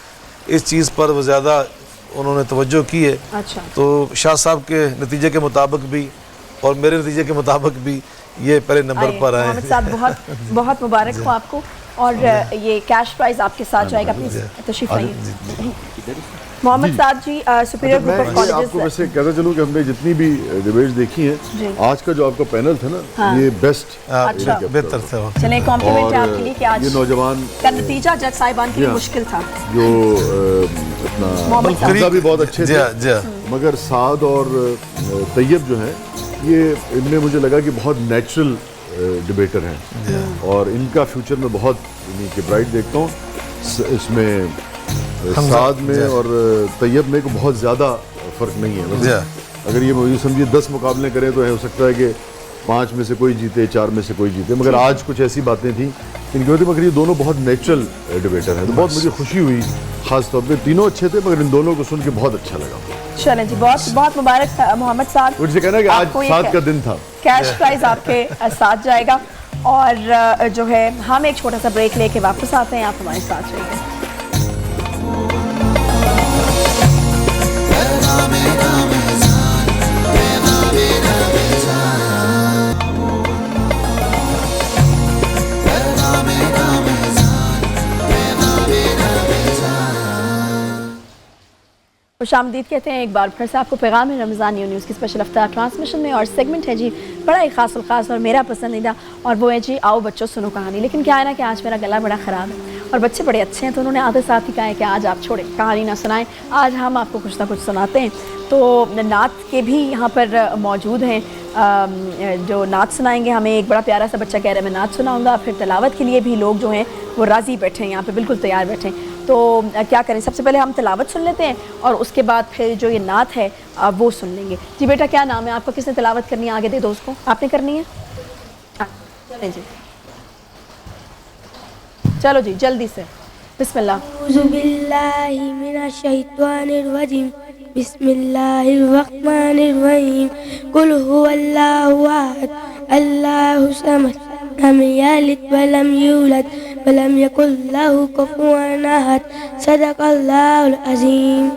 اس چیز پر وہ زیادہ انہوں نے توجہ کی ہے۔ تو شاہ صاحب کے نتیجے کے مطابق بھی اور میرے نتیجے کے مطابق بھی یہ پہلے نمبر پر آئے۔ محمد صاحب بہت بہت مبارک ہو آپ کو، اور یہ کیش پرائز آپ کے ساتھ جائے گا، پلیز تشریف لائیے۔ محمد سعد جی، سپیریئر گروپ آف کالجز۔ آپ کو ویسے کہتا چلوں کہ ہم نے جتنی بھی ڈیبیٹس دیکھی ہیں، آج کا جو آپ کا پینل تھا نا، یہ بیسٹ بہتر تھا۔ چلیں کمپلیمنٹ ہے آپ کے لیے کہ آج یہ نوجوان کا نتیجہ جج صاحبان کے لیے مشکل تھا۔ جو اپنا حمزہ بھی بہت اچھے تھے، مگر سعد اور طیب جو ہیں، یہ ان میں مجھے لگا کہ بہت نیچرل ڈبیٹر ہیں اور ان کا فیوچر میں بہت یعنی کہ برائٹ دیکھتا ہوں. اس میں سعد میں اور طیب میں کو بہت زیادہ فرق نہیں ہے. اگر یہ سمجھیے 10 مقابلے کریں تو ہو سکتا ہے کہ 5 میں سے کوئی جیتے, 4 میں سے کوئی جیتے, مگر آج کچھ ایسی باتیں تھیں ان کی وجہ مگر یہ دونوں بہت نیچرل ڈبیٹر ہیں. تو بہت مجھے خوشی ہوئی, خاص طور پہ تینوں اچھے تھے مگر ان دونوں کو سن کے بہت اچھا لگا. چلیں جی, بہت بہت مبارک محمد سعد. مجھ سے کہنا کہ آج سعد کا دن تھا. کیش پرائز آپ کے ساتھ جائے گا. اور جو ہے ہم ایک چھوٹا سا بریک لے کے واپس آتے ہیں, آپ ہمارے ساتھ رہیے. خوش آمدید کہتے ہیں ایک بار پھر سے آپ کو پیغام رمضان نیوز کی اسپیشل افطار ٹرانسمیشن میں, اور سیگمنٹ ہے جی بڑا ہی خاص الخاص اور میرا پسندیدہ, اور وہ ہے جی آؤ بچوں سنو کہانی. لیکن کیا ہے نا کہ آج میرا گلا بڑا خراب ہے اور بچے بڑے اچھے ہیں, تو انہوں نے آتے ساتھ ہی کہا ہے کہ آج آپ چھوڑیں, کہانی نہ سنائیں, آج ہم آپ کو کچھ نہ کچھ سناتے ہیں. تو نعت کے بھی یہاں پر موجود ہیں جو نعت سنائیں گے ہمیں. ایک بڑا پیارا سا بچہ کہہ رہا ہے میں نعت سناؤں گا. پھر تلاوت کے لیے بھی لوگ جو ہیں وہ راضی بیٹھے ہیں یہاں پہ, بالکل تیار بیٹھے ہیں. تو کیا کریں, سب سے پہلے ہم تلاوت سن لیتے ہیں اور اس کے بعد پھر جو یہ نعت ہے وہ سن لیں گے. جی بیٹا کیا نام ہے آپ کا, کس نے تلاوت کرنی ہے, آگے دے دو اس کو, آپ نے کرنی ہے. چلیں جی, چلو جی جلدی سے. بسم اللہ. اعوذ باللہ من الشیطان الرجیم, بسم اللہ الرحمن الرحیم. قل هو اللہ احد اللہ الصمد لم یلد ولم یولد ولم یکن لہ کفوا احد. صدق اللہ العظیم.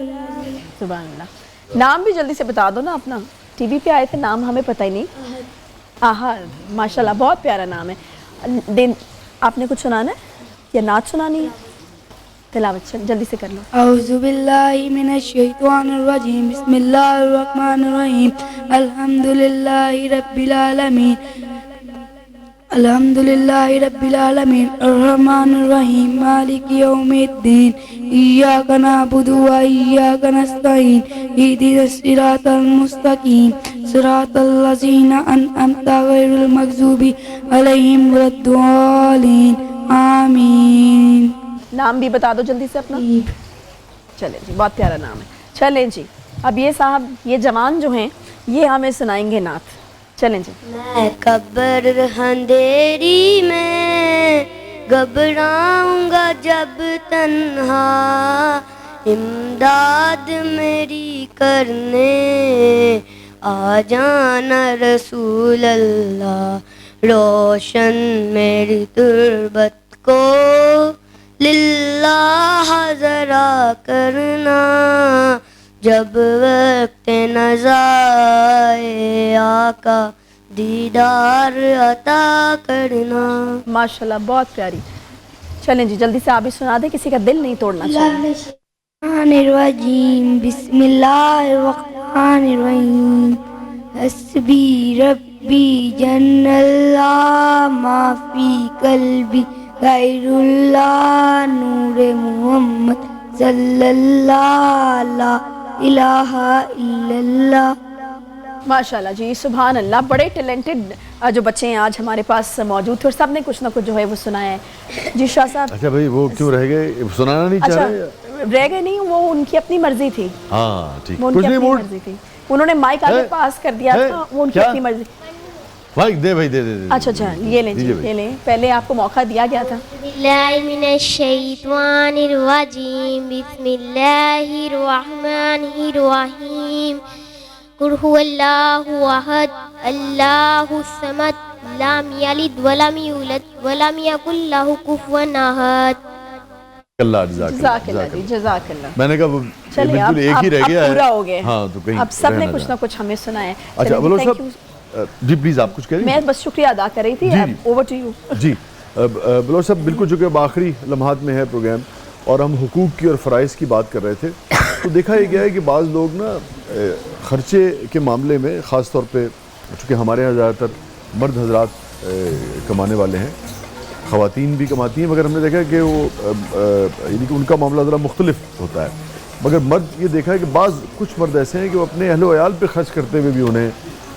سبحان اللہ. نام بھی جلدی سے بتا دو نا اپنا, ٹی وی پہ آئے تھے, نام ہمیں پتہ ہی نہیں. احد, ماشاءاللہ بہت پیارا نام ہے. آپ نے کچھ سنانا ہے یا نعت سنانی ہے؟ تلاوت جلدی سے کر لو. اعوذ باللہ من الشیطان الرجیم, بسم اللہ الرحمن الرحیم. الحمدللہ رب العالمین, الحمدللہ رب العالمین, الرحمن الرحیم, مالک یوم الدین, ایاک نعبد و ایاک نستعین, اہدنا الصراط المستقیم, صراط الذین انعمت غیر المغضوب علیہم ولا الضالین, آمین. نام بھی بتا دو جلدی سے اپنا. چلیں جی, بہت پیارا نام ہے. چلیں جی, اب یہ صاحب یہ جوان جو ہیں یہ ہمیں سنائیں گے نعت. چلیں جی. میں قبر اندھیری میں گھبراؤں گا جب تنہا, امداد میری کرنے آ جانا رسول اللہ. روشن میری تربت کو للہ ذرا کرنا, جب وقت نزائے آقا دیدار عطا کرنا. ماشاءاللہ بہت پیاری. چلیں جی جلدی سے آپ بھی سنا دیں, کسی کا دل نہیں توڑنا چاہیے. الرحمن الرجیم, بسم اللہ الرحمن الرحیم. حسبی ربی جن اللہ ما فی قلبی غیر اللہ, نور محمد صلی اللہ لا الہ الا اللہ. ماشاءاللہ جی, سبحان اللہ. بڑے ٹیلنٹڈ جو بچے ہیں آج ہمارے پاس موجود تھے اور سب نے کچھ نہ کچھ جو ہے وہ سنایا ہے. جی شاہ صاحب. اچھا بھائی وہ کیوں رہ گئے, سنانا نہیں چاہ رہے؟ رہ گئے نہیں, وہ ان کی اپنی مرضی تھی. ہاں ٹھیک, وہ ان کی اپنی مرضی تھی, انہوں نے مائک آگے پاس کر دیا تھا, وہ ان کی اپنی مرضی. مائک دے بھائی, دے دے. اچھا اچھا یہ لیں جی, یہ لیں. پہلے آپ کو موقع دیا گیا تھا. باللہ من الشیطان الرجیم, بسم اللہ الرحمن الرحیم. قل هو اللہ احد اللہ الصمد لم یلد ولم یولد ولم یکن لہ کفوا احد. جزاک اللہ جی, جزاک اللہ. میں نے کہا بالکل ایک ہی رہ گیا ہے, پورا ہو گیا. ہاں تو کہیں اب سب نے کچھ نہ کچھ ہمیں سنا ہے. اچھا بلوچ صاحب جی پلیز آپ کچھ کہہ رہی ہیں. میں بس شکریہ ادا کر رہی تھی. Over to you. جی بلوچ صاحب, بالکل چونکہ اب آخری لمحات میں ہے پروگرام اور ہم حقوق کی اور فرائض کی بات کر رہے تھے, تو دیکھا یہ گیا ہے کہ بعض لوگ نا خرچے کے معاملے میں, خاص طور پہ چونکہ ہمارے یہاں زیادہ تر مرد حضرات کمانے والے ہیں, خواتین بھی کماتی ہیں, مگر ہم نے دیکھا ہے کہ وہ یعنی کہ ان کا معاملہ ذرا مختلف ہوتا ہے. مگر مرد یہ دیکھا ہے کہ بعض کچھ مرد ایسے ہیں کہ وہ اپنے اہل و عیال پہ خرچ کرتے ہوئے بھی انہیں